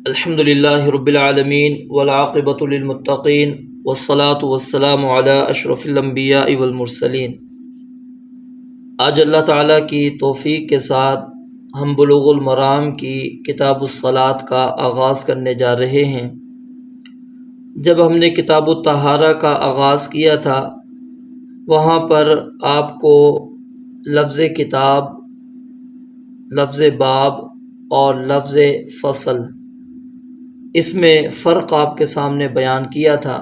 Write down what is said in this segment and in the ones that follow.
الحمد للہ رب العالمین والعاقبۃ للمتقین والصلاة والسلام علی اشرف الانبیاء والمرسلین۔ آج اللہ تعالیٰ کی توفیق کے ساتھ ہم بلوغ المرام کی کتاب الصلاۃ کا آغاز کرنے جا رہے ہیں۔ جب ہم نے کتاب الطہارہ کا آغاز کیا تھا وہاں پر آپ کو لفظ کتاب، لفظ باب اور لفظ فصل، اس میں فرق آپ کے سامنے بیان کیا تھا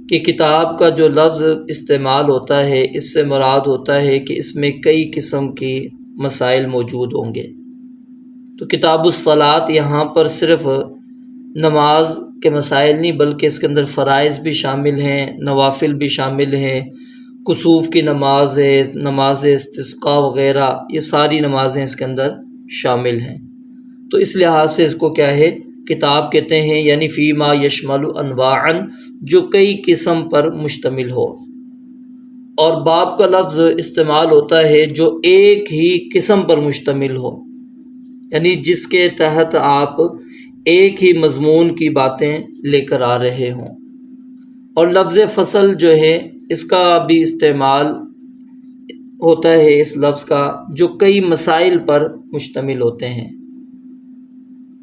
کہ کتاب کا جو لفظ استعمال ہوتا ہے اس سے مراد ہوتا ہے کہ اس میں کئی قسم کی مسائل موجود ہوں گے۔ تو کتاب الصلاۃ یہاں پر صرف نماز کے مسائل نہیں بلکہ اس کے اندر فرائض بھی شامل ہیں، نوافل بھی شامل ہیں، کسوف کی نماز ہے، نماز استسقاء وغیرہ، یہ ساری نمازیں اس کے اندر شامل ہیں۔ تو اس لحاظ سے اس کو کیا ہے، کتاب کہتے ہیں، یعنی فیما یشمل انواعا، جو کئی قسم پر مشتمل ہو۔ اور باب کا لفظ استعمال ہوتا ہے جو ایک ہی قسم پر مشتمل ہو، یعنی جس کے تحت آپ ایک ہی مضمون کی باتیں لے کر آ رہے ہوں۔ اور لفظ فصل جو ہے اس کا بھی استعمال ہوتا ہے، اس لفظ کا، جو کئی مسائل پر مشتمل ہوتے ہیں۔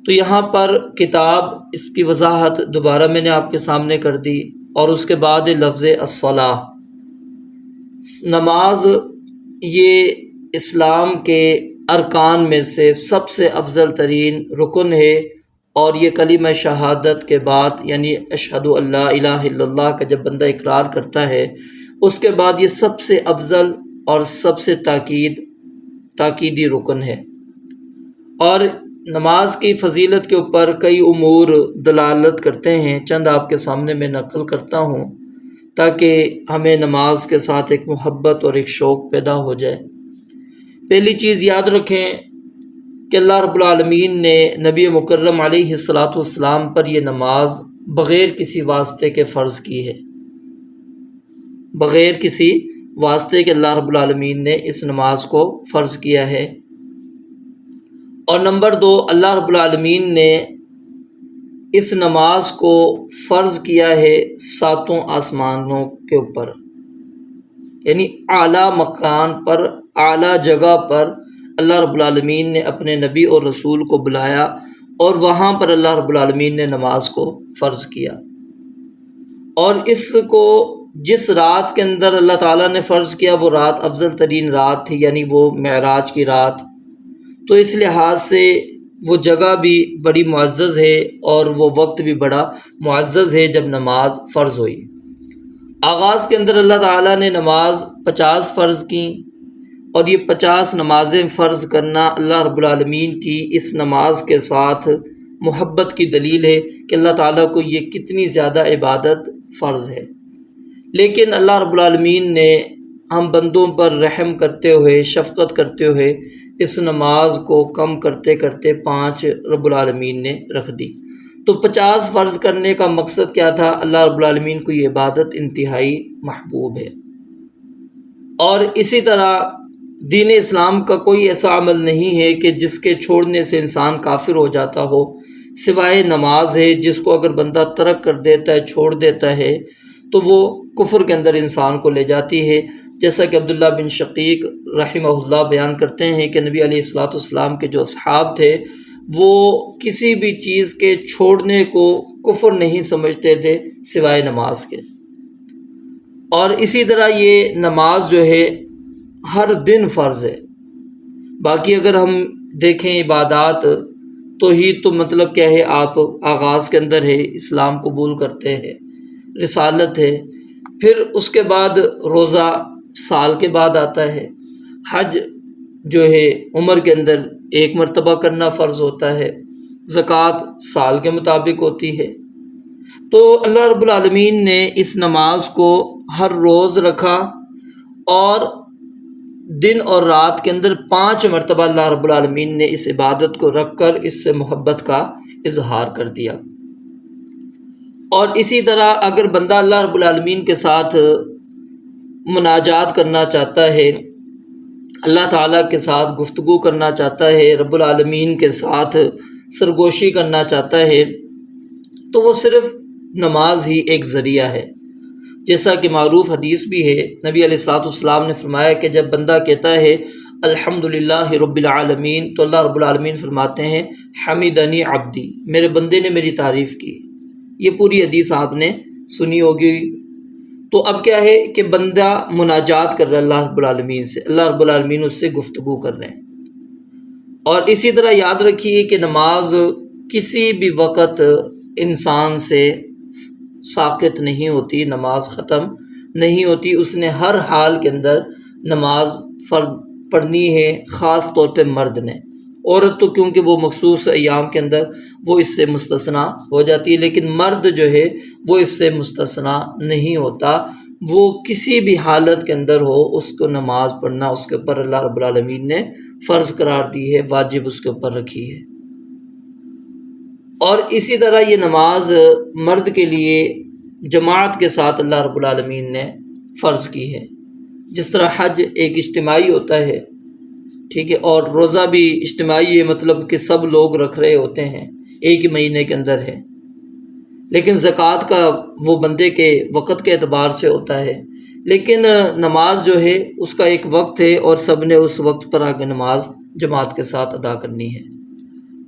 تو یہاں پر کتاب، اس کی وضاحت دوبارہ میں نے آپ کے سامنے کر دی، اور اس کے بعد لفظ الصلاۃ، نماز، یہ اسلام کے ارکان میں سے سب سے افضل ترین رکن ہے، اور یہ کلمہ شہادت کے بعد، یعنی اشہد ان لا الہ الا اللہ کا جب بندہ اقرار کرتا ہے اس کے بعد یہ سب سے افضل اور سب سے تاکیدی رکن ہے۔ اور نماز کی فضیلت کے اوپر کئی امور دلالت کرتے ہیں، چند آپ کے سامنے میں نقل کرتا ہوں تاکہ ہمیں نماز کے ساتھ ایک محبت اور ایک شوق پیدا ہو جائے۔ پہلی چیز یاد رکھیں کہ اللہ رب العالمین نے نبی مکرم علیہ الصلاۃ والسلام پر یہ نماز بغیر کسی واسطے کے فرض کی ہے، بغیر کسی واسطے کے اللہ رب العالمین نے اس نماز کو فرض کیا ہے۔ اور نمبر 2، اللہ رب العالمین نے اس نماز کو فرض کیا ہے 7 آسمانوں کے اوپر، یعنی اعلیٰ مکان پر، اعلیٰ جگہ پر اللہ رب العالمین نے اپنے نبی اور رسول کو بلایا، اور وہاں پر اللہ رب العالمین نے نماز کو فرض کیا۔ اور اس کو جس رات کے اندر اللہ تعالیٰ نے فرض کیا وہ رات افضل ترین رات تھی، یعنی وہ معراج کی رات، تو اس لحاظ سے وہ جگہ بھی بڑی معزز ہے اور وہ وقت بھی بڑا معزز ہے جب نماز فرض ہوئی۔ آغاز کے اندر اللہ تعالیٰ نے نماز 50 فرض کی، اور یہ 50 نمازیں فرض کرنا اللہ رب العالمین کی اس نماز کے ساتھ محبت کی دلیل ہے کہ اللہ تعالیٰ کو یہ کتنی زیادہ عبادت فرض ہے۔ لیکن اللہ رب العالمین نے ہم بندوں پر رحم کرتے ہوئے، شفقت کرتے ہوئے اس نماز کو کم کرتے کرتے 5 رب العالمین نے رکھ دی۔ تو 50 فرض کرنے کا مقصد کیا تھا؟ اللہ رب العالمین کو یہ عبادت انتہائی محبوب ہے۔ اور اسی طرح دین اسلام کا کوئی ایسا عمل نہیں ہے کہ جس کے چھوڑنے سے انسان کافر ہو جاتا ہو، سوائے نماز ہے، جس کو اگر بندہ ترک کر دیتا ہے، چھوڑ دیتا ہے، تو وہ کفر کے اندر انسان کو لے جاتی ہے۔ جیسا کہ عبداللہ بن شقیق رحمہ اللہ بیان کرتے ہیں کہ نبی علیہ الصلاۃ والسلام کے جو اصحاب تھے وہ کسی بھی چیز کے چھوڑنے کو کفر نہیں سمجھتے تھے سوائے نماز کے۔ اور اسی طرح یہ نماز جو ہے ہر دن فرض ہے۔ باقی اگر ہم دیکھیں عبادات تو مطلب کیا ہے، آپ آغاز کے اندر ہے، اسلام قبول کرتے ہیں، رسالت ہے، پھر اس کے بعد روزہ سال کے بعد آتا ہے، حج جو ہے عمر کے اندر 1 مرتبہ کرنا فرض ہوتا ہے، زکوٰۃ سال کے مطابق ہوتی ہے۔ تو اللہ رب العالمین نے اس نماز کو ہر روز رکھا، اور دن اور رات کے اندر 5 مرتبہ اللہ رب العالمین نے اس عبادت کو رکھ کر اس سے محبت کا اظہار کر دیا۔ اور اسی طرح اگر بندہ اللہ رب العالمین کے ساتھ مناجات کرنا چاہتا ہے، اللہ تعالیٰ کے ساتھ گفتگو کرنا چاہتا ہے، رب العالمین کے ساتھ سرگوشی کرنا چاہتا ہے تو وہ صرف نماز ہی ایک ذریعہ ہے۔ جیسا کہ معروف حدیث بھی ہے، نبی علیہ الصلوۃ والسلام نے فرمایا کہ جب بندہ کہتا ہے الحمدللہ رب العالمین تو اللہ رب العالمین فرماتے ہیں حمیدنی عبدی، میرے بندے نے میری تعریف کی۔ یہ پوری حدیث آپ نے سنی ہوگی۔ تو اب کیا ہے کہ بندہ مناجات کر رہا ہے اللہ رب العالمین سے، اللہ رب العالمین اس سے گفتگو کر رہے ہیں۔ اور اسی طرح یاد رکھیے کہ نماز کسی بھی وقت انسان سے ساقط نہیں ہوتی، نماز ختم نہیں ہوتی، اس نے ہر حال کے اندر نماز فرض پڑھنی ہے، خاص طور پہ مرد نے۔ عورت تو کیونکہ وہ مخصوص ایام کے اندر وہ اس سے مستثنا ہو جاتی ہے، لیکن مرد جو ہے وہ اس سے مستثنا نہیں ہوتا، وہ کسی بھی حالت کے اندر ہو اس کو نماز پڑھنا اس کے اوپر اللہ رب العالمین نے فرض قرار دی ہے، واجب اس کے اوپر رکھی ہے۔ اور اسی طرح یہ نماز مرد کے لیے جماعت کے ساتھ اللہ رب العالمین نے فرض کی ہے، جس طرح حج ایک اجتماعی ہوتا ہے، ٹھیک ہے، اور روزہ بھی اجتماعی ہے، مطلب کہ سب لوگ رکھ رہے ہوتے ہیں، ایک ہی مہینے کے اندر ہے، لیکن زکوٰۃ کا وہ بندے کے وقت کے اعتبار سے ہوتا ہے۔ لیکن نماز جو ہے اس کا ایک وقت ہے اور سب نے اس وقت پر آ کے نماز جماعت کے ساتھ ادا کرنی ہے۔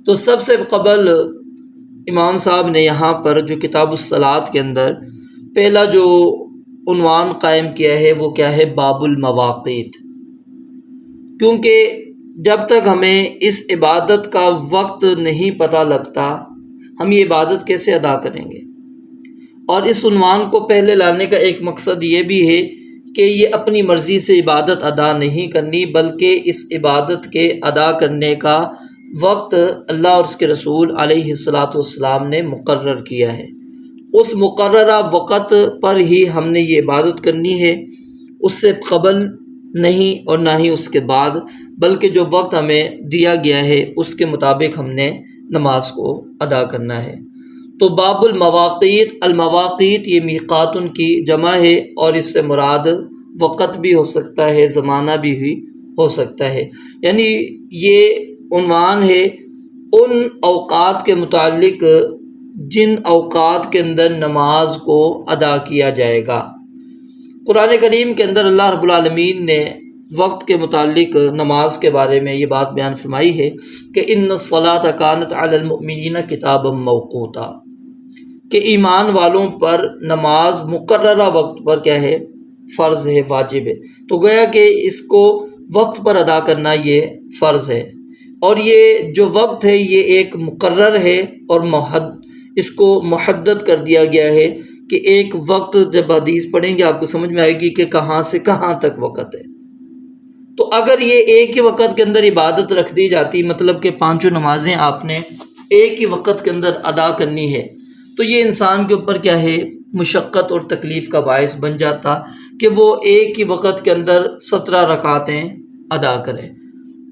تو سب سے قبل امام صاحب نے یہاں پر جو کتاب الصلاۃ کے اندر پہلا جو عنوان قائم کیا ہے وہ کیا ہے؟ باب المواقیت، کیونکہ جب تک ہمیں اس عبادت کا وقت نہیں پتہ لگتا ہم یہ عبادت کیسے ادا کریں گے۔ اور اس عنوان کو پہلے لانے کا ایک مقصد یہ بھی ہے کہ یہ اپنی مرضی سے عبادت ادا نہیں کرنی، بلکہ اس عبادت کے ادا کرنے کا وقت اللہ اور اس کے رسول علیہ الصلاۃ والسلام نے مقرر کیا ہے۔ اس مقررہ وقت پر ہی ہم نے یہ عبادت کرنی ہے، اس سے قبل نہیں اور نہ ہی اس کے بعد، بلکہ جو وقت ہمیں دیا گیا ہے اس کے مطابق ہم نے نماز کو ادا کرنا ہے۔ تو باب المواقیت، المواقیت یہ میقات کی جمع ہے، اور اس سے مراد وقت بھی ہو سکتا ہے، زمانہ بھی ہو سکتا ہے، یعنی یہ عنوان ہے ان اوقات کے متعلق جن اوقات کے اندر نماز کو ادا کیا جائے گا۔ قرآن کریم کے اندر اللہ رب العالمین نے وقت کے متعلق نماز کے بارے میں یہ بات بیان فرمائی ہے کہ ان الصلاۃ کانت علی المؤمنین کتابا موقوتا، کہ ایمان والوں پر نماز مقررہ وقت پر کیا ہے؟ فرض ہے، واجب ہے۔ تو گویا کہ اس کو وقت پر ادا کرنا یہ فرض ہے، اور یہ جو وقت ہے یہ ایک مقرر ہے اور اس کو محدد کر دیا گیا ہے کہ ایک وقت، جب حدیث پڑھیں گے آپ کو سمجھ میں آئے گی کہ کہاں سے کہاں تک وقت ہے۔ تو اگر یہ ایک ہی وقت کے اندر عبادت رکھ دی جاتی، مطلب کہ پانچوں نمازیں آپ نے ایک ہی وقت کے اندر ادا کرنی ہے، تو یہ انسان کے اوپر کیا ہے؟ مشقت اور تکلیف کا باعث بن جاتا کہ وہ ایک ہی وقت کے اندر 17 رکعتیں ادا کرے۔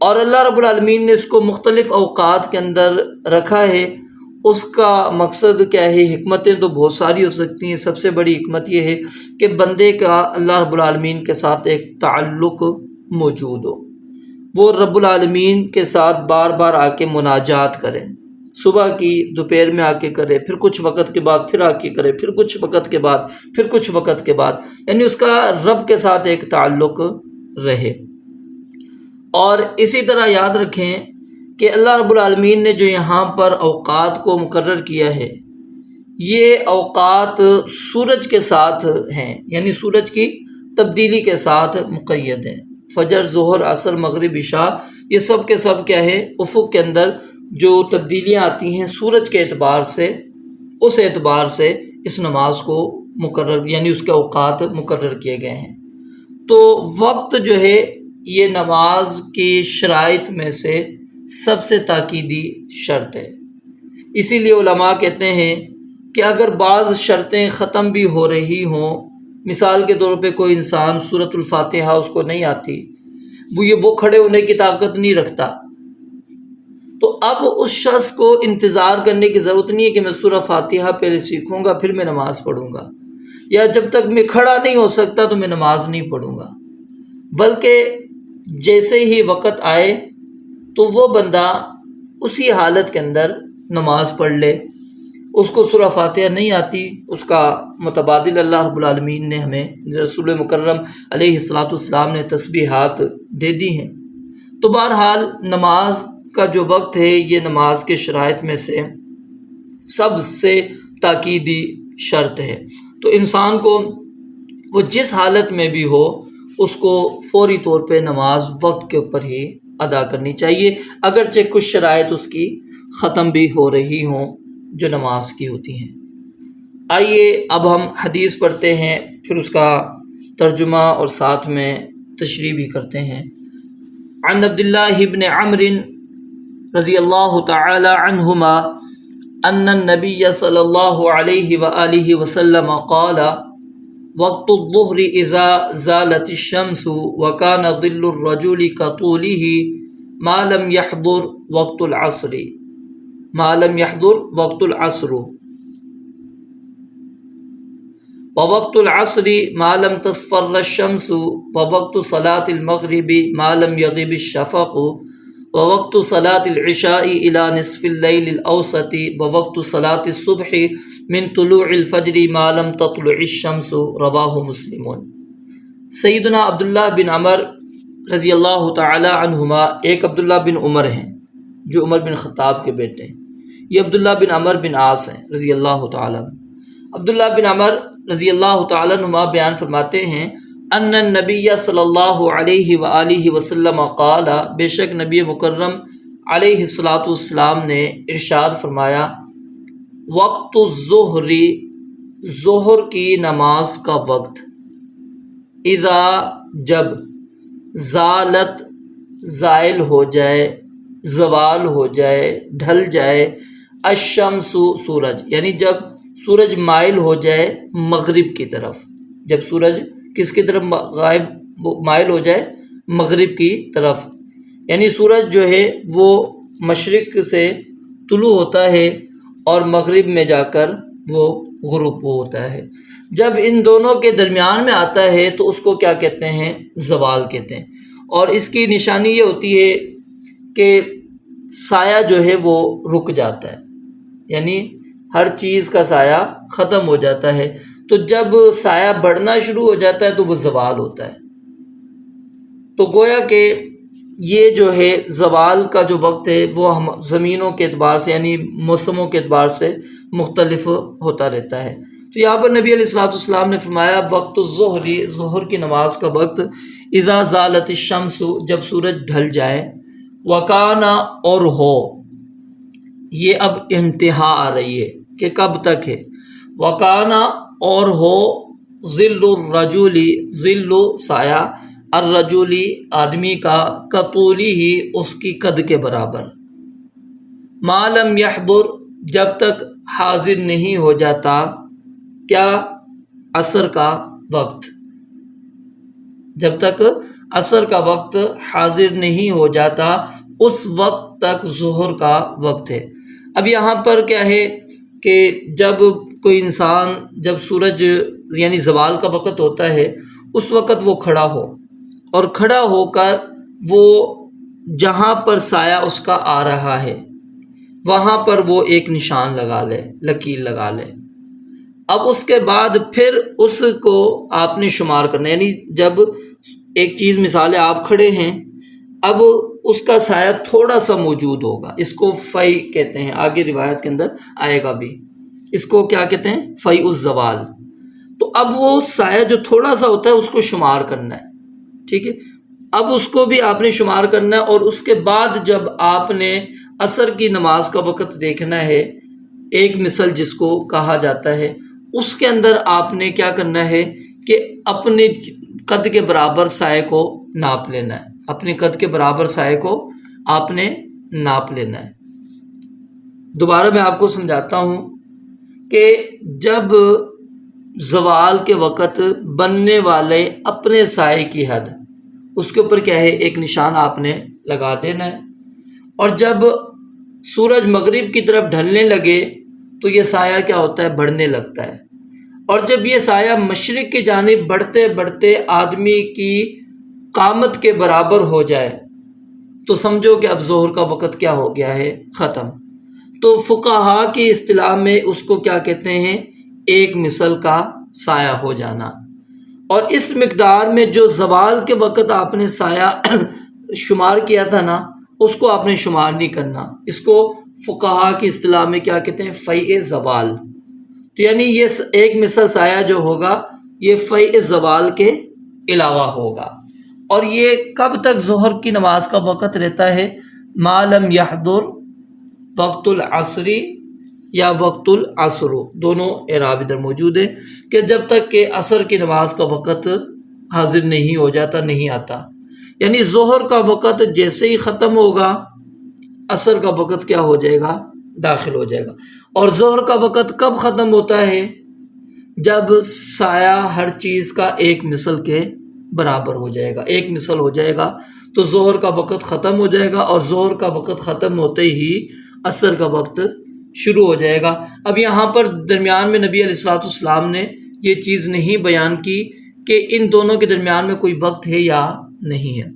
اور اللہ رب العالمین نے اس کو مختلف اوقات کے اندر رکھا ہے، اس کا مقصد کیا ہے؟ حکمتیں تو بہت ساری ہو سکتی ہیں، سب سے بڑی حکمت یہ ہے کہ بندے کا اللہ رب العالمین کے ساتھ ایک تعلق موجود ہو، وہ رب العالمین کے ساتھ بار بار آ کے مناجات کرے، صبح کی، دوپہر میں آ کے کرے، پھر کچھ وقت کے بعد پھر آ کے کرے، پھر کچھ وقت کے بعد پھر کچھ وقت کے بعد، یعنی اس کا رب کے ساتھ ایک تعلق رہے۔ اور اسی طرح یاد رکھیں کہ اللہ رب العالمین نے جو یہاں پر اوقات کو مقرر کیا ہے، یہ اوقات سورج کے ساتھ ہیں، یعنی سورج کی تبدیلی کے ساتھ مقید ہیں۔ فجر، ظہر، عصر، مغرب، عشاء، یہ سب کے سب کیا ہے؟ افق کے اندر جو تبدیلیاں آتی ہیں سورج کے اعتبار سے، اس اعتبار سے اس نماز کو مقرر، یعنی اس کے اوقات مقرر کیے گئے ہیں۔ تو وقت جو ہے یہ نماز کی شرائط میں سے سب سے تاکیدی شرط ہے۔ اسی لیے علماء کہتے ہیں کہ اگر بعض شرطیں ختم بھی ہو رہی ہوں، مثال کے طور پہ کوئی انسان سورۃ الفاتحہ اس کو نہیں آتی، وہ کھڑے ہونے کی طاقت نہیں رکھتا، تو اب اس شخص کو انتظار کرنے کی ضرورت نہیں ہے کہ میں سورہ فاتحہ پہلے سیکھوں گا پھر میں نماز پڑھوں گا، یا جب تک میں کھڑا نہیں ہو سکتا تو میں نماز نہیں پڑھوں گا، بلکہ جیسے ہی وقت آئے تو وہ بندہ اسی حالت کے اندر نماز پڑھ لے. اس کو سورہ فاتحہ نہیں آتی، اس کا متبادل اللہ رب العالمین نے ہمیں رسول مکرم علیہ الصلاۃ والسلام نے تسبیحات دے دی ہیں. تو بہرحال نماز کا جو وقت ہے یہ نماز کے شرائط میں سے سب سے تاکیدی شرط ہے. تو انسان کو وہ جس حالت میں بھی ہو اس کو فوری طور پہ نماز وقت کے اوپر ہی ادا کرنی چاہیے، اگرچہ کچھ شرائط اس کی ختم بھی ہو رہی ہوں جو نماز کی ہوتی ہیں. آئیے اب ہم حدیث پڑھتے ہیں، پھر اس کا ترجمہ اور ساتھ میں تشریح بھی کرتے ہیں. عن عبداللہ ابن عمرو رضی اللہ تعالی عنہما ان النبی صلی اللہ علیہ وآلہ وسلم قال وقت الظہر اذا زالت الشمس وکان ظل الرجل كطوله ما لم يحضر وقت العصر ووقت العصر ما لم تصفر الشمس ووقت صلاة المغرب ما لم يغب الشفق ووقت صلاة العشاء إلى نصف الليل الأوسط ووقت صلاة الصبح من طلوع الفجر ما لم تطلع الشمس. رواہ مسلم. سیدنا عبداللہ بن عمر رضی اللہ تعالی عنہما، ایک عبداللہ بن عمر ہیں جو عمر بن خطاب کے بیٹے ہیں، یہ عبداللہ بن عمر بن عاص ہیں رضی اللہ تعالی عنہ. عبداللہ بن عمر رضی اللہ تعالی عنہما بیان فرماتے ہیں ان النبی صلی اللہ علیہ وآلہ وسلم قال، بے شک نبی مکرم علیہ الصلاۃ والسلام نے ارشاد فرمایا وقت الظہر، ظہر کی نماز کا وقت، اذا جب، زالت زائل ہو جائے، زوال ہو جائے، ڈھل جائے، الشمس سورج، یعنی جب سورج مائل ہو جائے مغرب کی طرف، جب سورج کس کی طرف مائل ہو جائے؟ مغرب کی طرف، یعنی سورج جو ہے وہ مشرق سے طلوع ہوتا ہے اور مغرب میں جا کر وہ غروب ہوتا ہے. جب ان دونوں کے درمیان میں آتا ہے تو اس کو کیا کہتے ہیں؟ زوال کہتے ہیں. اور اس کی نشانی یہ ہوتی ہے کہ سایہ جو ہے وہ رک جاتا ہے، یعنی ہر چیز کا سایہ ختم ہو جاتا ہے. تو جب سایہ بڑھنا شروع ہو جاتا ہے تو وہ زوال ہوتا ہے. تو گویا کہ یہ جو ہے زوال کا جو وقت ہے وہ ہم زمینوں کے اعتبار سے یعنی موسموں کے اعتبار سے مختلف ہوتا رہتا ہے. تو یہاں پر نبی علیہ الصلوۃ والسلام نے فرمایا وقت الظہر، ظہر کی نماز کا وقت، اذا زالت الشمس، جب سورج ڈھل جائے، وکانا، اور ہو، یہ اب انتہا آ رہی ہے کہ کب تک ہے، وکانا، اور ہو، ظل الرجل، ظل سایہ، الرجلی آدمی کا، کطولی ہی اس کی قد کے برابر، ما لم یحضر، جب تک حاضر نہیں ہو جاتا، کیا؟ عصر کا وقت، جب تک عصر کا وقت حاضر نہیں ہو جاتا اس وقت تک ظہر کا وقت ہے. اب یہاں پر کیا ہے کہ جب کوئی انسان، جب سورج یعنی زوال کا وقت ہوتا ہے اس وقت وہ کھڑا ہو، اور کھڑا ہو کر وہ جہاں پر سایہ اس کا آ رہا ہے وہاں پر وہ ایک نشان لگا لے، لکیر لگا لے. اب اس کے بعد پھر اس کو آپ نے شمار کرنا، یعنی جب ایک چیز مثال ہے آپ کھڑے ہیں، اب اس کا سایہ تھوڑا سا موجود ہوگا، اس کو فی کہتے ہیں، آگے روایت کے اندر آئے گا بھی، اس کو کیا کہتے ہیں؟ فی الزوال. تو اب وہ سایہ جو تھوڑا سا ہوتا ہے اس کو شمار کرنا ہے، ٹھیک ہے. اب اس کو بھی آپ نے شمار کرنا ہے، اور اس کے بعد جب آپ نے عصر کی نماز کا وقت دیکھنا ہے، ایک مثل جس کو کہا جاتا ہے، اس کے اندر آپ نے کیا کرنا ہے کہ اپنے قد کے برابر سائے کو ناپ لینا ہے، اپنے قد کے برابر سائے کو آپ نے ناپ لینا ہے. دوبارہ میں آپ کو سمجھاتا ہوں کہ جب زوال کے وقت بننے والے اپنے سائے کی حد، اس کے اوپر کیا ہے؟ ایک نشان آپ نے لگا دینا ہے. اور جب سورج مغرب کی طرف ڈھلنے لگے تو یہ سایہ کیا ہوتا ہے؟ بڑھنے لگتا ہے. اور جب یہ سایہ مشرق کی جانب بڑھتے بڑھتے آدمی کی قامت کے برابر ہو جائے تو سمجھو کہ اب ظہر کا وقت کیا ہو گیا ہے، ختم۔ تو فقہا کی اصطلاح میں اس کو کیا کہتے ہیں، ایک مثل کا سایہ ہو جانا۔ اور اس مقدار میں جو زوال کے وقت آپ نے سایہ شمار کیا تھا نا، اس کو آپ نے شمار نہیں کرنا۔ اس کو فقہا کی اصطلاح میں کیا کہتے ہیں، فیء زوال۔ تو یعنی یہ ایک مثل سایہ جو ہوگا یہ فیء زوال کے علاوہ ہوگا۔ اور یہ کب تک ظہر کی نماز کا وقت رہتا ہے، ما لم یحضر وقت العصری یا وقت العصر، دونوں اعراب ادھر موجود ہے، کہ جب تک کہ عصر کی نماز کا وقت حاضر نہیں ہو جاتا، نہیں آتا۔ یعنی ظہر کا وقت جیسے ہی ختم ہوگا، عصر کا وقت کیا ہو جائے گا، داخل ہو جائے گا۔ اور ظہر کا وقت کب ختم ہوتا ہے، جب سایہ ہر چیز کا ایک مثل کے برابر ہو جائے گا، ایک مثل ہو جائے گا تو ظہر کا وقت ختم ہو جائے گا، اور ظہر کا وقت ختم ہوتے ہی عصر کا وقت شروع ہو جائے گا۔ اب یہاں پر درمیان میں نبی علیہ الصلوۃ والسلام نے یہ چیز نہیں بیان کی کہ ان دونوں کے درمیان میں کوئی وقت ہے یا نہیں ہے۔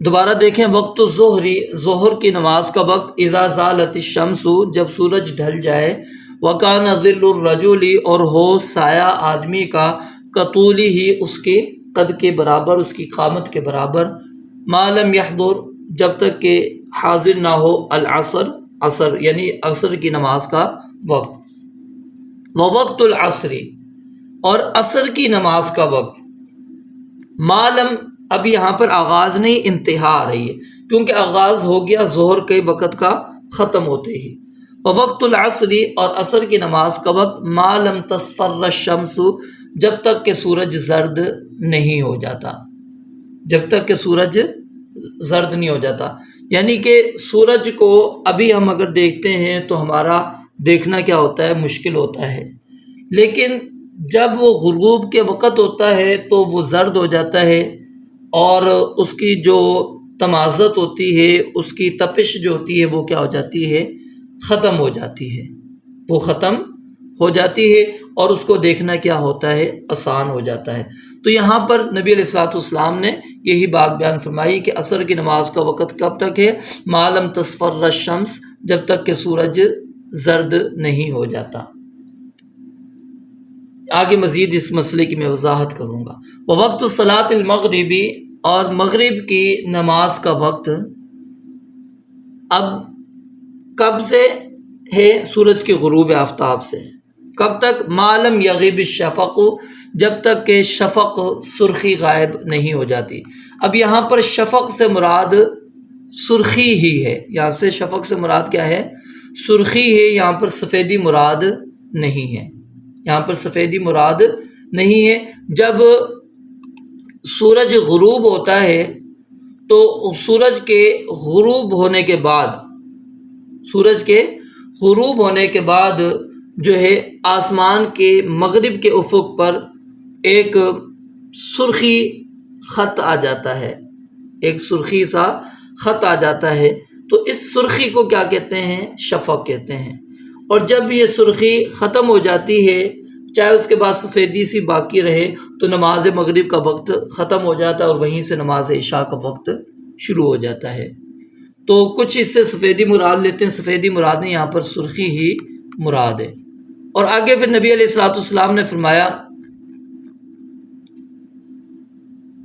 دوبارہ دیکھیں، وقت الظہری، ظہر کی نماز کا وقت، اذا زالت الشمس، جب سورج ڈھل جائے، وکان ظل الرجل، اور ہو سایہ آدمی کا، کطولی ہی، اس کے قد کے برابر، اس کی قامت کے برابر، ما لم یحضر، جب تک کہ حاضر نہ ہو، العصر، عصر، یعنی عصر کی نماز کا وقت، ووقت العصر، اور عصر کی نماز کا وقت، ما لم، اب یہاں پر آغاز نہیں، انتہا آ رہی ہے، کیونکہ آغاز ہو گیا ظہر کے وقت کا ختم ہوتے ہی۔ ووقت العصر، اور عصر کی نماز کا وقت، ما لم تصفر الشمس، جب تک کہ سورج زرد نہیں ہو جاتا، جب تک کہ سورج زرد نہیں ہو جاتا۔ یعنی کہ سورج کو ابھی ہم اگر دیکھتے ہیں تو ہمارا دیکھنا کیا ہوتا ہے، مشکل ہوتا ہے، لیکن جب وہ غروب کے وقت ہوتا ہے تو وہ زرد ہو جاتا ہے، اور اس کی جو تمازت ہوتی ہے، اس کی تپش جو ہوتی ہے، وہ کیا ہو جاتی ہے، ختم ہو جاتی ہے، وہ ختم ہو جاتی ہے، اور اس کو دیکھنا کیا ہوتا ہے، آسان ہو جاتا ہے۔ تو یہاں پر نبی علیہ الصلوۃ والسلام نے یہی بات بیان فرمائی کہ عصر کی نماز کا وقت کب تک ہے، ما لم تصفر الشمس، جب تک کہ سورج زرد نہیں ہو جاتا۔ آگے مزید اس مسئلے کی میں وضاحت کروں گا۔ ووقت صلاۃ المغربی، اور مغرب کی نماز کا وقت اب کب سے ہے، سورج کے غروب آفتاب سے، کب تک، ما لم یغب الشفق، جب تک کہ شفق، سرخی غائب نہیں ہو جاتی۔ اب یہاں پر شفق سے مراد سرخی ہی ہے، یہاں سے شفق سے مراد کیا ہے، سرخی ہے، یہاں پر سفیدی مراد نہیں ہے، یہاں پر سفیدی مراد نہیں ہے۔ جب سورج غروب ہوتا ہے تو سورج کے غروب ہونے کے بعد، سورج کے غروب ہونے کے بعد جو ہے آسمان کے مغرب کے افق پر ایک سرخی خط آ جاتا ہے، ایک سرخی سا خط آ جاتا ہے، تو اس سرخی کو کیا کہتے ہیں، شفق کہتے ہیں۔ اور جب یہ سرخی ختم ہو جاتی ہے، چاہے اس کے بعد سفیدی سی باقی رہے، تو نماز مغرب کا وقت ختم ہو جاتا ہے، اور وہیں سے نماز عشاء کا وقت شروع ہو جاتا ہے۔ تو کچھ اس سے سفیدی مراد لیتے ہیں، سفیدی مراد نہیں، یہاں پر سرخی ہی مراد ہے۔ اور آگے پھر نبی علیہ الصلوۃ والسلام نے فرمایا،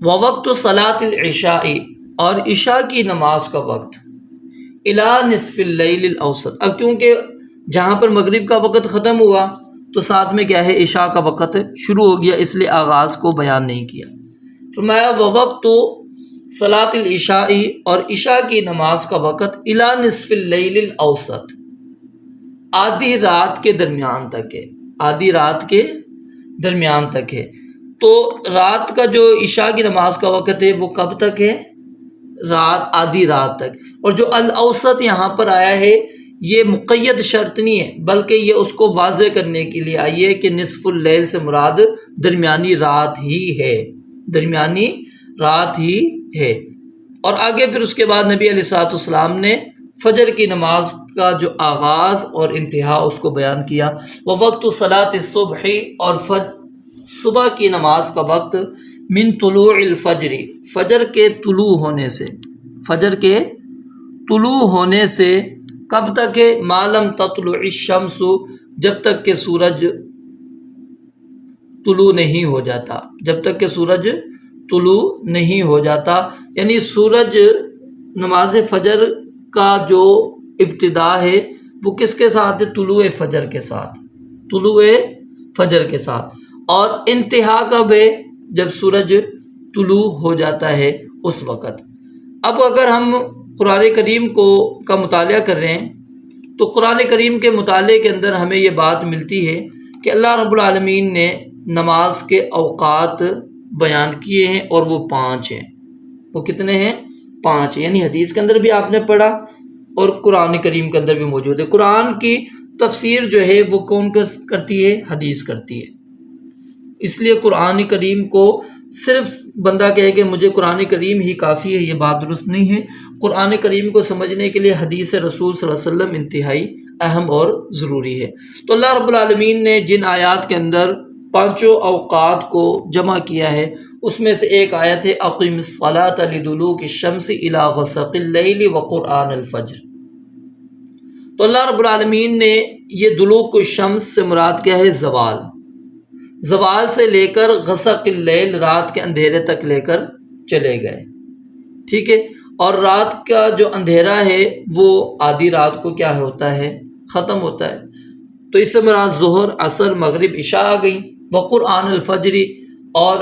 ووقت صلاۃ العشاء، اور عشاء کی نماز کا وقت، الی نصف اللیل الاوسط، اب کیونکہ جہاں پر مغرب کا وقت ختم ہوا تو ساتھ میں کیا ہے، عشاء کا وقت شروع ہو گیا، اس لیے آغاز کو بیان نہیں کیا۔ فرمایا ووقت صلاۃ العشاء، اور عشاء کی نماز کا وقت، الی نصف اللیل الاوسط، آدھی رات کے درمیان تک ہے، آدھی رات کے درمیان تک ہے۔ تو رات کا جو عشاء کی نماز کا وقت ہے وہ کب تک ہے، رات، آدھی رات تک۔ اور جو الاوسط یہاں پر آیا ہے یہ مقید شرط نہیں ہے، بلکہ یہ اس کو واضح کرنے کے لیے آئی ہے کہ نصف اللیل سے مراد درمیانی رات ہی ہے، درمیانی رات ہی ہے۔ اور آگے پھر اس کے بعد نبی علیہ الصلوۃ والسلام نے فجر کی نماز کا جو آغاز اور انتہا اس کو بیان کیا۔ ووقت صلاۃ الصبح، اور صبح کی نماز کا وقت، من طلوع الفجر، فجر کے طلوع ہونے سے، فجر کے طلوع ہونے سے کب تک ہے؟ ما لم تطلع الشمس، جب تک کہ سورج طلوع نہیں ہو جاتا، جب تک کہ سورج طلوع نہیں ہو جاتا، یعنی سورج نماز فجر کا جو ابتدا ہے وہ کس کے ساتھ ہے؟ طلوع فجر کے ساتھ، طلوع فجر کے ساتھ، اور انتہا کب ہے؟ جب سورج طلوع ہو جاتا ہے اس وقت۔ اب اگر ہم قرآن کریم کا مطالعہ کر رہے ہیں تو قرآن کریم کے مطالعے کے اندر ہمیں یہ بات ملتی ہے کہ اللہ رب العالمین نے نماز کے اوقات بیان کیے ہیں، اور وہ 5 ہیں۔ وہ کتنے ہیں؟ 5، یعنی حدیث کے اندر بھی آپ نے پڑھا اور قرآن کریم کے اندر بھی موجود ہے۔ قرآن کی تفسیر جو ہے وہ کون کرتی ہے؟ حدیث کرتی ہے۔ اس لیے قرآن کریم کو صرف بندہ کہے کہ مجھے قرآن کریم ہی کافی ہے، یہ بات درست نہیں ہے۔ قرآن کریم کو سمجھنے کے لیے حدیث رسول صلی اللہ علیہ وسلم انتہائی اہم اور ضروری ہے۔ تو اللہ رب العالمین نے جن آیات کے اندر 5 اوقات کو جمع کیا ہے اس میں سے ایک آیت ہے اقیم الصلاۃ لدلوک الشمس الی غسق اللیل وقرآن الفجر۔ تو اللہ رب العالمین نے یہ دلوک الشمس سے مراد کیا ہے؟ زوال، زوال سے لے کر غسق اللیل، رات کے اندھیرے تک لے کر چلے گئے، ٹھیک ہے۔ اور رات کا جو اندھیرا ہے وہ آدھی رات کو کیا ہوتا ہے؟ ختم ہوتا ہے۔ تو اس سے مراد ظہر، عصر، مغرب، عشاء آ گئی، وقرآن الفجر، اور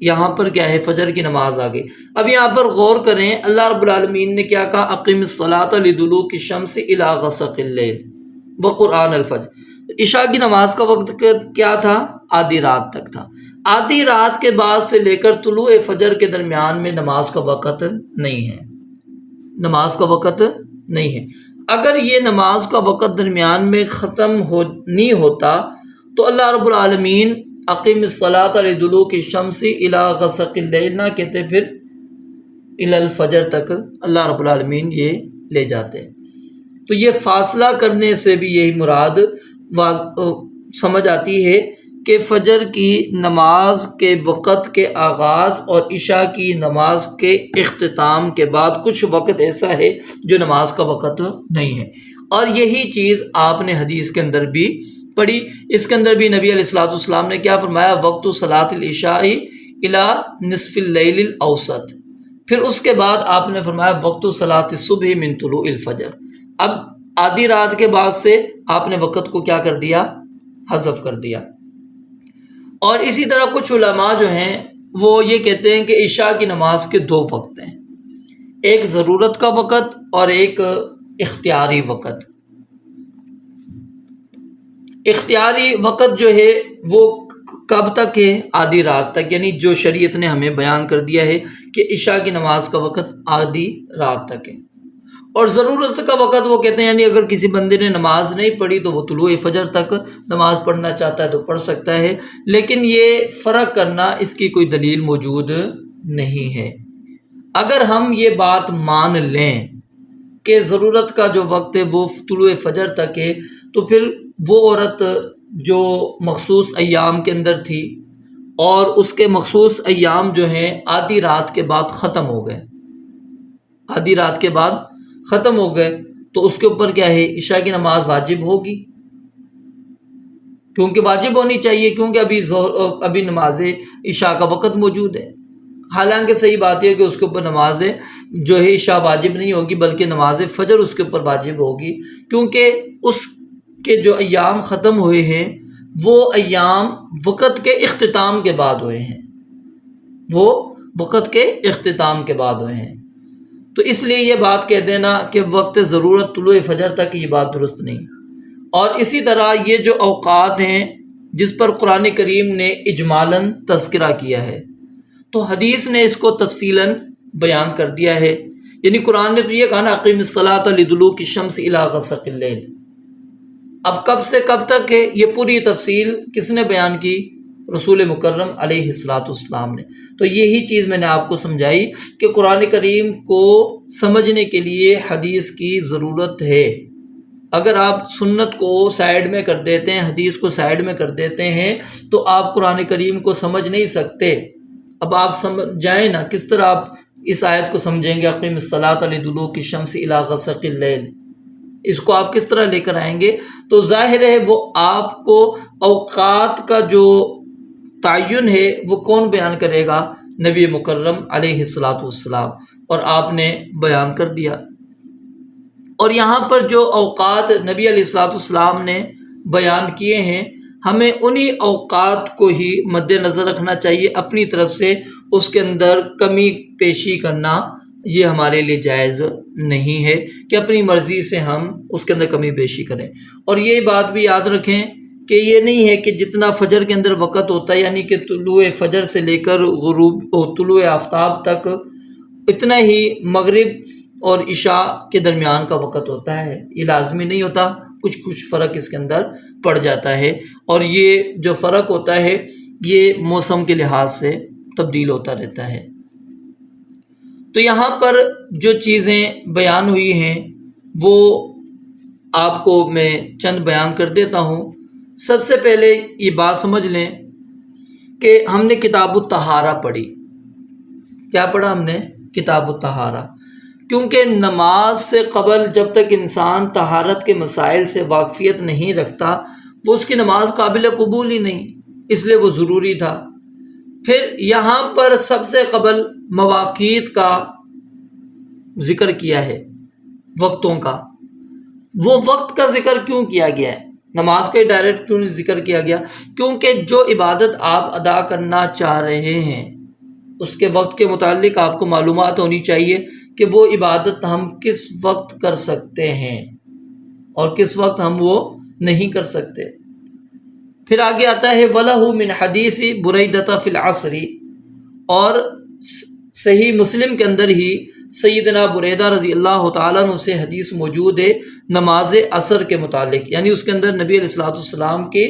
یہاں پر کیا ہے؟ فجر کی نماز آ گئی۔ اب یہاں پر غور کریں، اللہ رب العالمین نے کیا کہا؟ اقیم الصلاۃ لدلوک الشمس الی غسق اللیل وقرآن الفجر۔ عشاء کی نماز کا وقت کیا تھا؟ آدھی رات تک تھا۔ آدھی رات کے بعد سے لے کر طلوع فجر کے درمیان میں نماز کا وقت نہیں ہے، نماز کا وقت نہیں ہے۔ اگر یہ نماز کا وقت درمیان میں ختم نہیں ہوتا تو اللہ رب العالمین اقیم الصلاۃ لدلوک الشمس الی غسق اللیل نہ کہتے، پھر الی الفجر تک اللہ رب العالمین یہ لے جاتے۔ تو یہ فاصلہ کرنے سے بھی یہی مراد سمجھ آتی ہے کہ فجر کی نماز کے وقت کے آغاز اور عشاء کی نماز کے اختتام کے بعد کچھ وقت ایسا ہے جو نماز کا وقت نہیں ہے، اور یہی چیز آپ نے حدیث کے اندر بھی پڑھی۔ اس کے اندر بھی نبی علیہ الصلوۃ والسلام نے کیا فرمایا؟ وقت صلاۃ العشاء الی نصف اللیل الاوسط، پھر اس کے بعد آپ نے فرمایا وقت صلاۃ الصبح من طلوع الفجر۔ اب آدھی رات کے بعد سے آپ نے وقت کو کیا کر دیا؟ حذف کر دیا۔ اور اسی طرح کچھ علماء جو ہیں وہ یہ کہتے ہیں کہ عشاء کی نماز کے 2 وقت ہیں، ایک ضرورت کا وقت اور ایک اختیاری وقت۔ اختیاری وقت جو ہے وہ کب تک ہے؟ آدھی رات تک، یعنی جو شریعت نے ہمیں بیان کر دیا ہے کہ عشاء کی نماز کا وقت آدھی رات تک ہے۔ اور ضرورت کا وقت وہ کہتے ہیں یعنی اگر کسی بندے نے نماز نہیں پڑھی تو وہ طلوع فجر تک نماز پڑھنا چاہتا ہے تو پڑھ سکتا ہے، لیکن یہ فرق کرنا اس کی کوئی دلیل موجود نہیں ہے۔ اگر ہم یہ بات مان لیں کہ ضرورت کا جو وقت ہے وہ طلوع فجر تک ہے، تو پھر وہ عورت جو مخصوص ایام کے اندر تھی اور اس کے مخصوص ایام جو ہیں آدھی رات کے بعد ختم ہو گئے، آدھی رات کے بعد ختم ہو گئے، تو اس کے اوپر کیا ہے؟ عشاء کی نماز واجب ہوگی، کیونکہ واجب ہونی چاہیے، کیونکہ ابھی نماز عشاء کا وقت موجود ہے۔ حالانکہ صحیح بات ہے کہ اس کے اوپر نماز جو ہے عشاء واجب نہیں ہوگی، بلکہ نماز فجر اس کے اوپر واجب ہوگی، کیونکہ اس کے جو ایام ختم ہوئے ہیں وہ ایام وقت کے اختتام کے بعد ہوئے ہیں، وہ وقت کے اختتام کے بعد ہوئے ہیں۔ تو اس لیے یہ بات کہہ دینا کہ وقت ضرورت طلوع فجر تک، یہ بات درست نہیں۔ اور اسی طرح یہ جو اوقات ہیں جس پر قرآن کریم نے اجمالاً تذکرہ کیا ہے، تو حدیث نے اس کو تفصیلاً بیان کر دیا ہے۔ یعنی قرآن نے تو یہ کہا نا اقیم الصلاۃ لدلوک الشمس الی غسق اللیل، اب کب سے کب تک ہے یہ پوری تفصیل کس نے بیان کی؟ رسول مکرم علیہ الصلاۃ والسلام نے۔ تو یہی چیز میں نے آپ کو سمجھائی کہ قرآن کریم کو سمجھنے کے لیے حدیث کی ضرورت ہے۔ اگر آپ سنت کو سائیڈ میں کر دیتے ہیں، حدیث کو سائیڈ میں کر دیتے ہیں، تو آپ قرآن کریم کو سمجھ نہیں سکتے۔ اب آپ سمجھائیں نا کس طرح آپ اس آیت کو سمجھیں گے، اقیم الصلاۃ لدلوک الشمس الی غسق اللیل، اس کو آپ کس طرح لے کر آئیں گے؟ تو ظاہر ہے وہ آپ کو اوقات کا جو تعین ہے وہ کون بیان کرے گا؟ نبی مکرم علیہ الصلاۃ والسلام، اور آپ نے بیان کر دیا۔ اور یہاں پر جو اوقات نبی علیہ الصلاۃ والسلام نے بیان کیے ہیں، ہمیں انہی اوقات کو ہی مد نظر رکھنا چاہیے، اپنی طرف سے اس کے اندر کمی پیشی کرنا یہ ہمارے لیے جائز نہیں ہے کہ اپنی مرضی سے ہم اس کے اندر کمی بیشی کریں۔ اور یہ بات بھی یاد رکھیں کہ یہ نہیں ہے کہ جتنا فجر کے اندر وقت ہوتا ہے، یعنی کہ طلوع فجر سے لے کر غروب اور طلوع آفتاب تک اتنا ہی مغرب اور عشاء کے درمیان کا وقت ہوتا ہے، یہ لازمی نہیں ہوتا، کچھ فرق اس کے اندر پڑ جاتا ہے، اور یہ جو فرق ہوتا ہے یہ موسم کے لحاظ سے تبدیل ہوتا رہتا ہے۔ تو یہاں پر جو چیزیں بیان ہوئی ہیں وہ آپ کو میں چند بیان کر دیتا ہوں۔ سب سے پہلے یہ بات سمجھ لیں کہ ہم نے کتاب الطہارہ پڑھی۔ کیا پڑھا ہم نے؟ کتاب الطہارہ، کیونکہ نماز سے قبل جب تک انسان طہارت کے مسائل سے واقفیت نہیں رکھتا وہ اس کی نماز قابل قبول ہی نہیں، اس لیے وہ ضروری تھا۔ پھر یہاں پر سب سے قبل مواقیت کا ذکر کیا ہے، وقتوں کا۔ وہ وقت کا ذکر کیوں کیا گیا ہے؟ نماز کا ڈائریکٹ کیوں نہیں ذکر کیا گیا؟ کیونکہ جو عبادت آپ ادا کرنا چاہ رہے ہیں اس کے وقت کے متعلق آپ کو معلومات ہونی چاہیے کہ وہ عبادت ہم کس وقت کر سکتے ہیں اور کس وقت ہم وہ نہیں کر سکتے۔ پھر آگے آتا ہے وَلَهُ مِنْ حَدِيثِ بُرَيْدَةَ فِي الْعَصْرِ، اور صحیح مسلم کے اندر ہی سیدنا بریدہ رضی اللہ تعالیٰ عنہ سے حدیث موجود ہے نماز عصر کے متعلق، یعنی اس کے اندر نبی علیہ الصلوۃ والسلام کی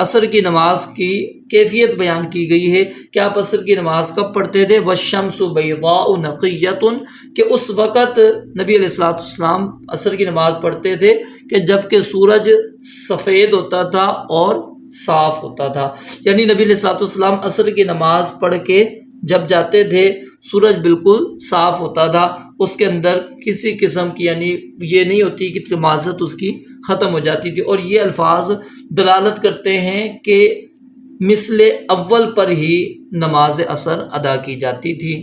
عصر کی نماز کی کیفیت بیان کی گئی ہے کہ آپ عصر کی نماز کب پڑھتے تھے۔ وَالشَّمْسُ بَيْضَاءُ نَقِيَّةٌ، کہ اس وقت نبی علیہ الصلوۃ والسلام عصر کی نماز پڑھتے تھے کہ جب کہ سورج سفید ہوتا تھا اور صاف ہوتا تھا، یعنی نبی علیہ الصلوۃ والسلام عصر کی نماز پڑھ کے جب جاتے تھے سورج بالکل صاف ہوتا تھا، اس کے اندر کسی قسم کی یعنی یہ نہیں ہوتی کہ تمازت اس کی ختم ہو جاتی تھی۔ اور یہ الفاظ دلالت کرتے ہیں کہ مثل اول پر ہی نماز عصر ادا کی جاتی تھی۔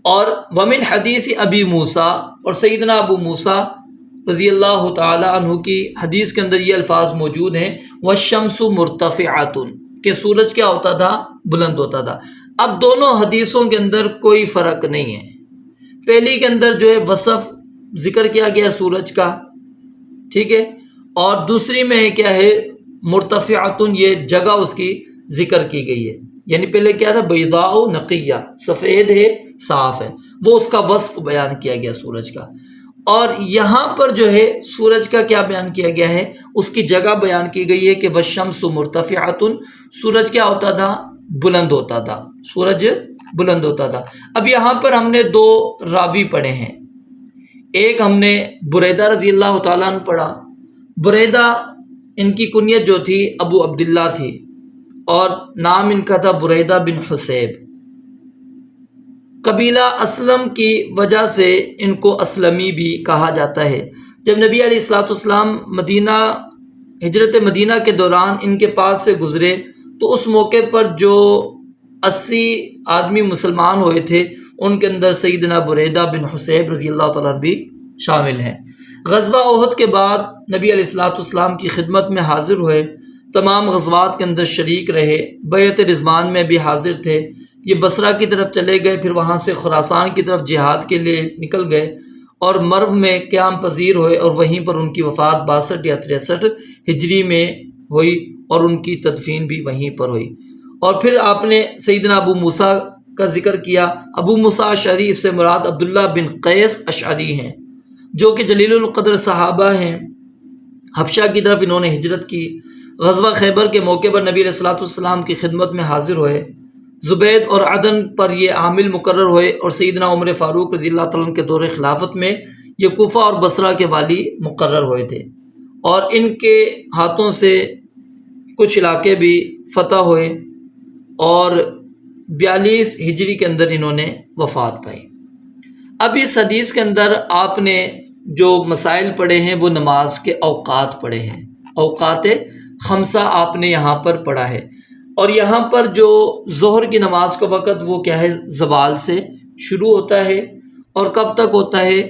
اور ومن حدیث ابی موسیٰ، اور سیدنا ابو موسیٰ رضی اللہ تعالی عنہ کی حدیث کے اندر یہ الفاظ موجود ہیں والشمس مرتفعۃ، کہ سورج کیا ہوتا تھا؟ بلند ہوتا تھا۔ اب دونوں حدیثوں کے اندر کوئی فرق نہیں ہے۔ پہلی کے اندر جو ہے وصف ذکر کیا گیا سورج کا، ٹھیک ہے، اور دوسری میں کیا ہے؟ مرتفعۃ، یہ جگہ اس کی ذکر کی گئی ہے، یعنی پہلے کیا تھا؟ بیضاء نقیہ، سفید ہے، صاف ہے، وہ اس کا وصف بیان کیا گیا سورج کا۔ اور یہاں پر جو ہے سورج کا کیا بیان کیا گیا ہے؟ اس کی جگہ بیان کی گئی ہے کہ والشمس مرتفعۃ، سورج کیا ہوتا تھا؟ بلند ہوتا تھا، سورج بلند ہوتا تھا۔ اب یہاں پر ہم نے دو راوی پڑھے ہیں، ایک ہم نے بریدہ رضی اللہ تعالیٰ عنہ پڑھا۔ بریدہ ان کی کنیت جو تھی ابو عبداللہ تھی، اور نام ان کا تھا بریدہ بن حسیب۔ قبیلہ اسلم کی وجہ سے ان کو اسلمی بھی کہا جاتا ہے۔ جب نبی علیہ الصلوۃ والسلام ہجرت مدینہ کے دوران ان کے پاس سے گزرے تو اس موقع پر جو 80 آدمی مسلمان ہوئے تھے ان کے اندر سیدنا بریدہ بن حسیب رضی اللہ تعالیٰ عنہ بھی شامل ہیں۔ غزوہ احد کے بعد نبی علیہ الصلوۃ والسلام کی خدمت میں حاضر ہوئے، تمام غزوات کے اندر شریک رہے، بیعت رضوان میں بھی حاضر تھے۔ یہ بصرہ کی طرف چلے گئے، پھر وہاں سے خراسان کی طرف جہاد کے لیے نکل گئے اور مرو میں قیام پذیر ہوئے، اور وہیں پر ان کی وفات 62 یا 63 ہجری میں ہوئی، اور ان کی تدفین بھی وہیں پر ہوئی۔ اور پھر آپ نے سیدنا ابو موسیٰ کا ذکر کیا۔ ابو موسیٰ اشعری سے مراد عبداللہ بن قیس اشعری ہیں، جو کہ جلیل القدر صحابہ ہیں۔ حبشہ کی طرف انہوں نے ہجرت کی۔ غزوہ خیبر کے موقع پر نبی علیہ الصلوۃ والسلام کی خدمت میں حاضر ہوئے، زبید اور عدن پر یہ عامل مقرر ہوئے، اور سیدنا عمر فاروق رضی اللہ تعالیٰ عنہ کے دور خلافت میں یہ کوفہ اور بصرہ کے والی مقرر ہوئے تھے، اور ان کے ہاتھوں سے کچھ علاقے بھی فتح ہوئے، اور 42 ہجری کے اندر انہوں نے وفات پائی۔ اب اس حدیث کے اندر آپ نے جو مسائل پڑھے ہیں وہ نماز کے اوقات پڑھے ہیں، اوقات خمسہ آپ نے یہاں پر پڑھا ہے، اور یہاں پر جو ظہر کی نماز کا وقت وہ کیا ہے، زوال سے شروع ہوتا ہے اور کب تک ہوتا ہے،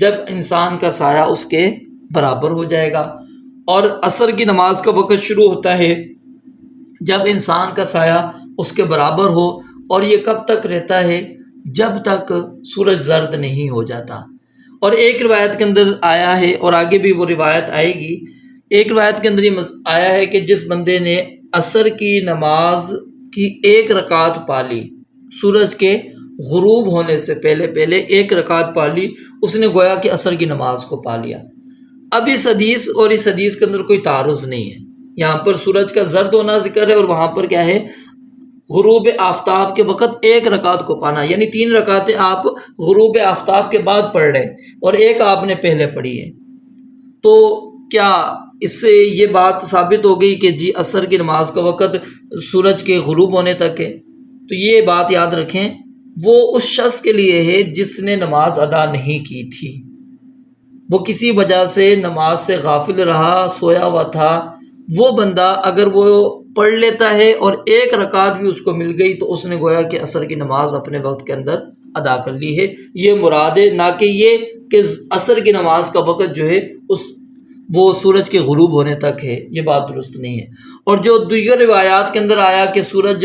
جب انسان کا سایہ اس کے برابر ہو جائے گا، اور عصر کی نماز کا وقت شروع ہوتا ہے جب انسان کا سایہ اس کے برابر ہو، اور یہ کب تک رہتا ہے، جب تک سورج زرد نہیں ہو جاتا۔ اور ایک روایت کے اندر آیا ہے، اور آگے بھی وہ روایت آئے گی، ایک روایت کے اندر یہ آیا ہے کہ جس بندے نے عصر کی نماز کی 1 رکعت پا لی، سورج کے غروب ہونے سے پہلے 1 رکعت پا لی، اس نے گویا کہ عصر کی نماز کو پا لیا۔ اب اس حدیث اور اس حدیث کے اندر کوئی تعارض نہیں ہے، یہاں پر سورج کا زرد ہونا ذکر ہے، اور وہاں پر کیا ہے، غروب آفتاب کے وقت 1 رکعت کو پانا، یعنی 3 رکعتیں آپ غروب آفتاب کے بعد پڑھ رہے ہیں اور 1 آپ نے پہلے پڑھی ہے۔ تو کیا اس سے یہ بات ثابت ہو گئی کہ جی عصر کی نماز کا وقت سورج کے غروب ہونے تک ہے؟ تو یہ بات یاد رکھیں، وہ اس شخص کے لیے ہے جس نے نماز ادا نہیں کی تھی، وہ کسی وجہ سے نماز سے غافل رہا، سویا ہوا تھا، وہ بندہ اگر وہ پڑھ لیتا ہے اور 1 رکعت بھی اس کو مل گئی تو اس نے گویا کہ عصر کی نماز اپنے وقت کے اندر ادا کر لی ہے، یہ مراد ہے، نہ کہ یہ کہ عصر کی نماز کا وقت جو ہے وہ سورج کے غروب ہونے تک ہے، یہ بات درست نہیں ہے۔ اور جو دیگر روایات کے اندر آیا کہ سورج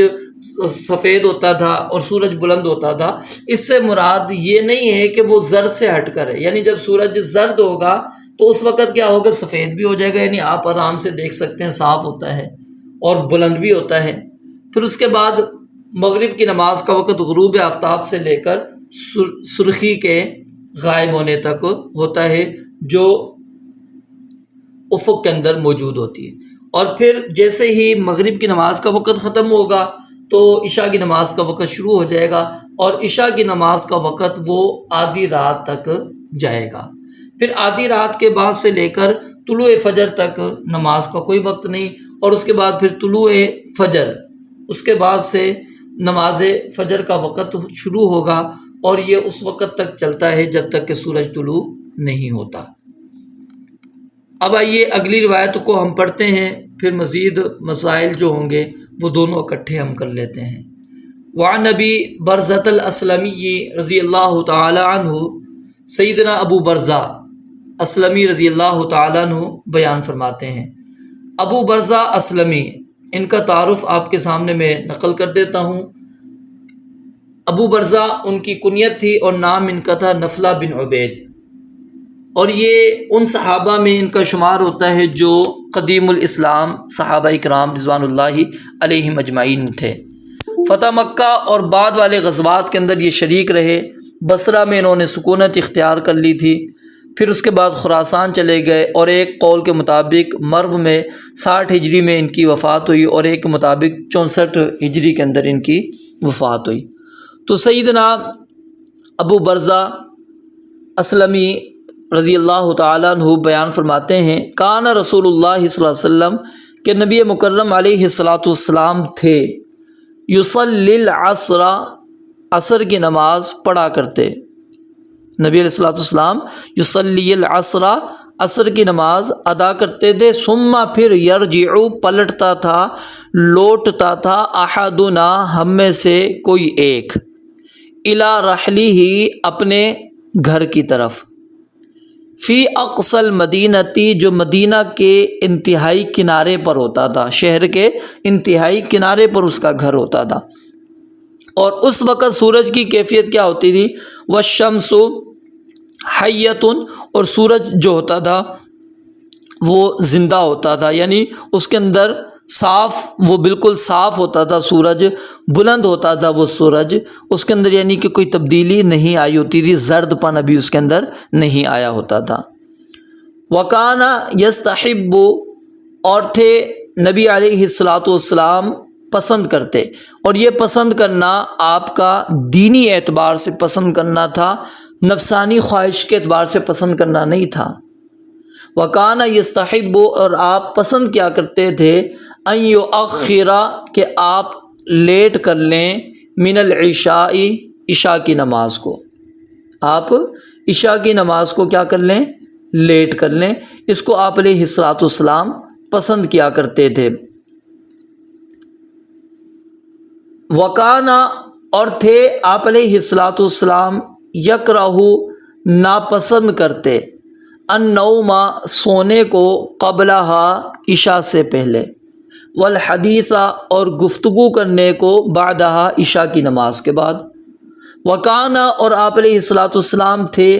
سفید ہوتا تھا اور سورج بلند ہوتا تھا، اس سے مراد یہ نہیں ہے کہ وہ زرد سے ہٹ کر ہے، یعنی جب سورج زرد ہوگا تو اس وقت کیا ہوگا، سفید بھی ہو جائے گا، یعنی آپ آرام سے دیکھ سکتے ہیں، صاف ہوتا ہے اور بلند بھی ہوتا ہے۔ پھر اس کے بعد مغرب کی نماز کا وقت غروب آفتاب سے لے کر سرخی کے غائب ہونے تک ہوتا ہے، جو افق کے اندر موجود ہوتی ہے۔ اور پھر جیسے ہی مغرب کی نماز کا وقت ختم ہوگا تو عشاء کی نماز کا وقت شروع ہو جائے گا، اور عشاء کی نماز کا وقت وہ آدھی رات تک جائے گا۔ پھر آدھی رات کے بعد سے لے کر طلوع فجر تک نماز کا کوئی وقت نہیں، اور اس کے بعد پھر طلوع فجر، اس کے بعد سے نماز فجر کا وقت شروع ہوگا، اور یہ اس وقت تک چلتا ہے جب تک کہ سورج طلوع نہیں ہوتا۔ اب آئیے اگلی روایت کو ہم پڑھتے ہیں، پھر مزید مسائل جو ہوں گے وہ دونوں اکٹھے ہم کر لیتے ہیں۔ وعن ابی برزۃ الاسلمی رضی اللہ تعالی عنہ، سیدنا ابو برزہ اسلمی رضی اللہ تعالیٰ عنہ بیان فرماتے ہیں۔ ابو برزہ اسلمی، ان کا تعارف آپ کے سامنے میں نقل کر دیتا ہوں۔ ابو برزہ ان کی کنیت تھی اور نام ان کا تھا نفلہ بن عبید، اور یہ ان صحابہ میں ان کا شمار ہوتا ہے جو قدیم الاسلام صحابہ کرام رضوان اللہ علیہم اجمعین تھے۔ فتح مکہ اور بعد والے غزوات کے اندر یہ شریک رہے۔ بصرہ میں انہوں نے سکونت اختیار کر لی تھی، پھر اس کے بعد خراسان چلے گئے، اور ایک قول کے مطابق مرو میں 60 ہجری میں ان کی وفات ہوئی، اور ایک کے مطابق 64 ہجری کے اندر ان کی وفات ہوئی۔ تو سیدنا ابو برزہ اسلمی رضی اللہ تعالیٰ عنہ بیان فرماتے ہیں، کان رسول اللہ صلی اللہ علیہ وسلم، کہ نبی مکرم علیہ الصلاۃ والسلام تھے، یصلی العصر، عصر کی نماز پڑھا کرتے۔ نبی علیہ الصلاۃ والسلام یصلی العصر، عصر کی نماز ادا کرتے تھے، ثم پھر یرجع، پلٹتا تھا، لوٹتا تھا، احدنا، ہم میں سے کوئی ایک، الی رحلہ، اپنے گھر کی طرف، فی اقصی المدینتی، جو مدینہ کے انتہائی کنارے پر ہوتا تھا، شہر کے انتہائی کنارے پر اس کا گھر ہوتا تھا۔ اور اس وقت سورج کی کیفیت کیا ہوتی تھی، والشمس حیۃ، اور سورج جو ہوتا تھا وہ زندہ ہوتا تھا، یعنی اس کے اندر صاف، وہ بالکل صاف ہوتا تھا، سورج بلند ہوتا تھا، وہ سورج اس کے اندر یعنی کہ کوئی تبدیلی نہیں آئی ہوتی تھی، زرد پن ابھی اس کے اندر نہیں آیا ہوتا تھا۔ وکان یستحب، اور تھے نبی علیہ الصلاۃ والسلام پسند کرتے، اور یہ پسند کرنا آپ کا دینی اعتبار سے پسند کرنا تھا، نفسانی خواہش کے اعتبار سے پسند کرنا نہیں تھا۔ وکان یستحب، اور آپ پسند کیا کرتے تھے، ان یؤخر، کہ آپ لیٹ کر لیں، من العشاء عشاء کی نماز کو، آپ عشاء کی نماز کو کیا کر لیں؟ لیٹ کر لیں۔ اس کو آپ علیہ الصلوۃ والسلام پسند کیا کرتے تھے۔ وکانا اور تھے آپ علیہ الصلوۃ والسلام یکرہ ناپسند کرتے، النوم سونے کو، قبلہا عشاء سے پہلے، والحدیث اور گفتگو کرنے کو، بعدہا عشاء کی نماز کے بعد۔ وکانا اور آپ علیہ الصلوۃ والسلام تھے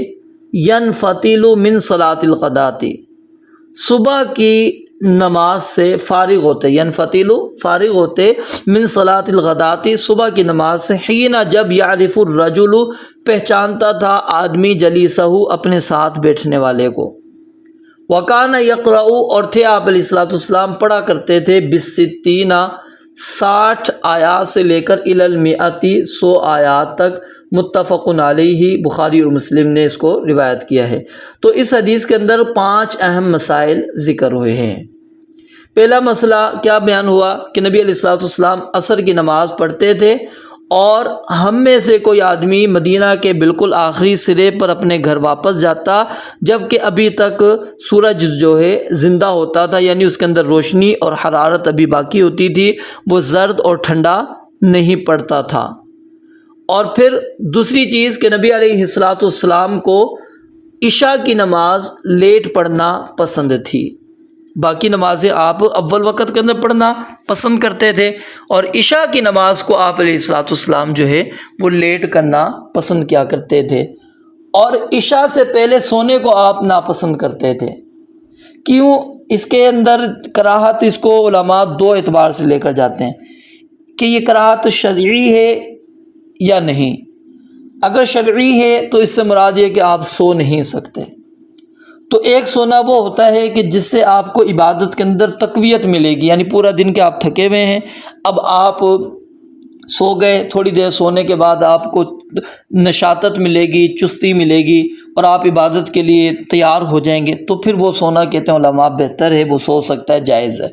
ینفتل من صلاۃ الغداۃ صبح کی نماز سے فارغ ہوتے، ینفتل فارغ ہوتے، من صلاۃ الغداۃ صبح کی نماز سے، حین جب یعرف الرجل پہچانتا تھا آدمی جلیسہ اپنے ساتھ بیٹھنے والے کو۔ وکان یقرأ اور تھے آپ علیہ الصلوۃ والسلام پڑھا کرتے تھے، بالستین 60 آیات سے لے کر الی المئۃ 100 آیات تک، متفق علیہ بخاری اور مسلم نے اس کو روایت کیا ہے۔ تو اس حدیث کے اندر 5 اہم مسائل ذکر ہوئے ہیں۔ پہلا مسئلہ کیا بیان ہوا کہ نبی علیہ الصلوۃ والسلام عصر کی نماز پڑھتے تھے، اور ہم میں سے کوئی آدمی مدینہ کے بالکل آخری سرے پر اپنے گھر واپس جاتا جب کہ ابھی تک سورج جو ہے زندہ ہوتا تھا، یعنی اس کے اندر روشنی اور حرارت ابھی باقی ہوتی تھی، وہ زرد اور ٹھنڈا نہیں پڑتا تھا۔ اور پھر دوسری چیز کہ نبی علیہ الصلوۃ والسلام کو عشاء کی نماز لیٹ پڑھنا پسند تھی۔ باقی نمازیں آپ اول وقت کے اندر پڑھنا پسند کرتے تھے، اور عشاء کی نماز کو آپ علیہ الصلوۃ والسلام جو ہے وہ لیٹ کرنا پسند کیا کرتے تھے، اور عشاء سے پہلے سونے کو آپ ناپسند کرتے تھے۔ کیوں؟ اس کے اندر کراہت، اس کو علماء 2 اعتبار سے لے کر جاتے ہیں کہ یہ کراہت شرعی ہے یا نہیں۔ اگر شرعی ہے تو اس سے مراد یہ کہ آپ سو نہیں سکتے۔ تو ایک سونا وہ ہوتا ہے کہ جس سے آپ کو عبادت کے اندر تقویت ملے گی، یعنی پورا دن کے آپ تھکے ہوئے ہیں، اب آپ سو گئے، تھوڑی دیر سونے کے بعد آپ کو نشاطت ملے گی، چستی ملے گی، اور آپ عبادت کے لیے تیار ہو جائیں گے، تو پھر وہ سونا کہتے ہیں علماء بہتر ہے، وہ سو سکتا ہے، جائز ہے۔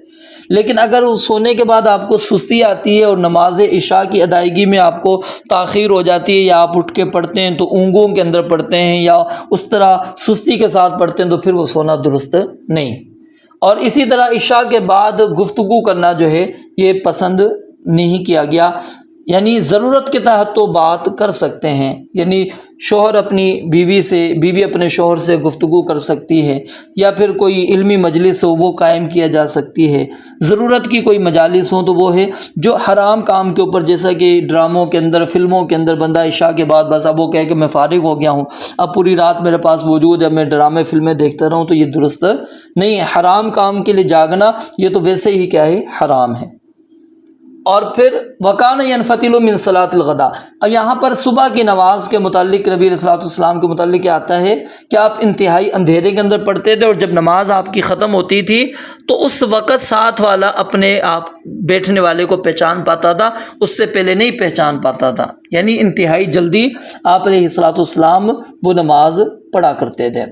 لیکن اگر اس سونے کے بعد آپ کو سستی آتی ہے اور نماز عشاء کی ادائیگی میں آپ کو تاخیر ہو جاتی ہے، یا آپ اٹھ کے پڑھتے ہیں تو اونگوں کے اندر پڑھتے ہیں یا اس طرح سستی کے ساتھ پڑھتے ہیں، تو پھر وہ سونا درست نہیں۔ اور اسی طرح عشاء کے بعد گفتگو کرنا جو ہے یہ پسند نہیں کیا گیا، یعنی ضرورت کے تحت تو بات کر سکتے ہیں، یعنی شوہر اپنی بیوی سے، بیوی اپنے شوہر سے گفتگو کر سکتی ہے، یا پھر کوئی علمی مجلس ہو وہ قائم کیا جا سکتی ہے۔ ضرورت کی کوئی مجالس ہوں تو وہ ہے جو حرام کام کے اوپر، جیسا کہ ڈراموں کے اندر، فلموں کے اندر بندہ عشاء کے بعد بس اب وہ کہے کہ میں فارغ ہو گیا ہوں، اب پوری رات میرے پاس موجود ہے، میں ڈرامے فلمیں دیکھتا رہوں، تو یہ درست نہیں ہے۔ حرام کام کے لیے جاگنا یہ تو ویسے ہی کیا ہے، حرام ہے۔ اور پھر وکان ینفتل من صلاۃ الغداء، اب یہاں پر صبح کی نماز کے متعلق نبی علیہ الصلوۃ والسلام کے متعلق کیا آتا ہے کہ آپ انتہائی اندھیرے کے اندر پڑھتے تھے، اور جب نماز آپ کی ختم ہوتی تھی تو اس وقت ساتھ والا اپنے آپ بیٹھنے والے کو پہچان پاتا تھا، اس سے پہلے نہیں پہچان پاتا تھا، یعنی انتہائی جلدی آپ علیہ الصلوۃ والسلام وہ نماز پڑھا کرتے تھے۔